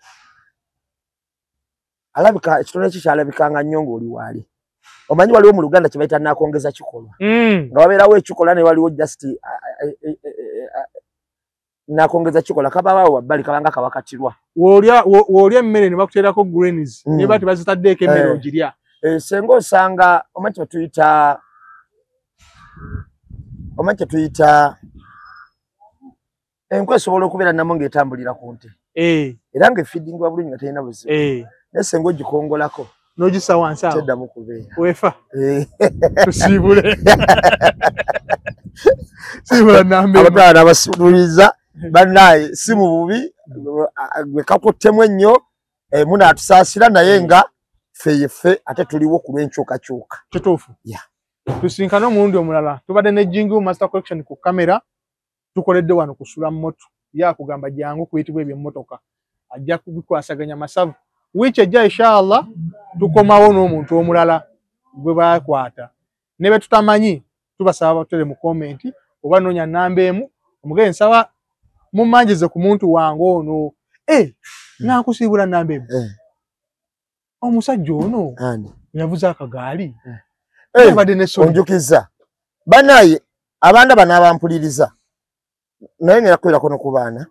alabika ekitone ekyo kyalabikanga nnyo ng'oli waali omanyi waliwo mu Luganda kye bayita nakongeza kikolwa nga wabeerawo ekikola ne waliwo just nakongeza kikola kabaawo wabbali kabanga kawakatirwa woolya emmere ne bakuteerako greens ne bati bazitaddeeko emmere ogirya senga osanga omanyi kyetuyita enkwe esobola okubeera namo ng'etambulira ku nte era ng'efeedingibwa bulungi nga terina buzibu naye senga ogikongolako n'ogissa wansi awo teddamu kubeera weefa tusiibule siibula nambe abatwala abasuubuliza bannaye si mu bubi gwe kakuttemu ennyo munaatusaasira naye nga feyeffe ate tuliwo ku lw'enkyukakyuka kituufu tusinkane omulundi omulala tubadde ne Jingu Master Collection ku kamera tukoledde wano kusula mmoto yakugamba jangu kuyitibwa ebyemmotoka ajja kubikwasaganya masavu wiiki ejja inshallah tukomawo n'omuntu omulala gwe bakwata ne be tutamanyi tubasaba batere mu komenti oba nonya namba emu omugee nsaba mumanjize ku muntu wange ono nakusibula namba emu omusajja ono yavuze akagaali abadde ne soni onjukiza banaye abanda bana abampuliriza naye ngera kwera kono ku baana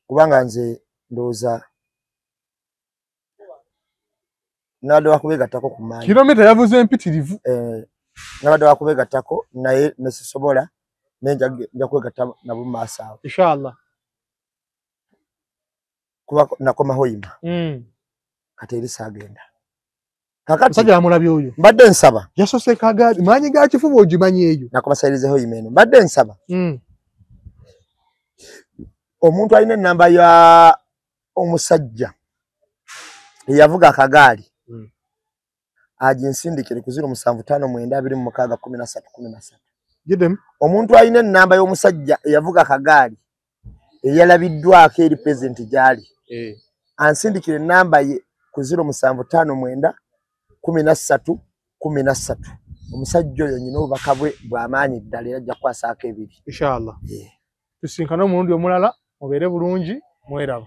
kubanga nze ndooza nabadde wakubeegattako ku maanyi kilomita yavuze empitirivu nabadde wakubeegattako naye nesisobola naye nja kwegatta nabo mu maaso awo inshallah kuba nakomaho yima kati eri saagenda kakati musajja amulabye oyo mbadde nsaba yasose kagaali maanyi ga kifuba ogimanyi eyo nakomasayirizeho yima eno mbadde nsaba omuntu alina ennamba ya omusajja eyavuga akagaali aginsindikire ku 0759261313 gidem omuntu alina ennamba y'omusajja eyavuga akagaali eyalabiddwako eri pulezidenti gyali ansindikire ennamba ye ku 07591313 omusajja oyo nyina obubaka bwe bw'amaanyi ddala era ajja kukwasaako ebiri inshallah tusinkane omulundi omulala mubeere bulungi mweraba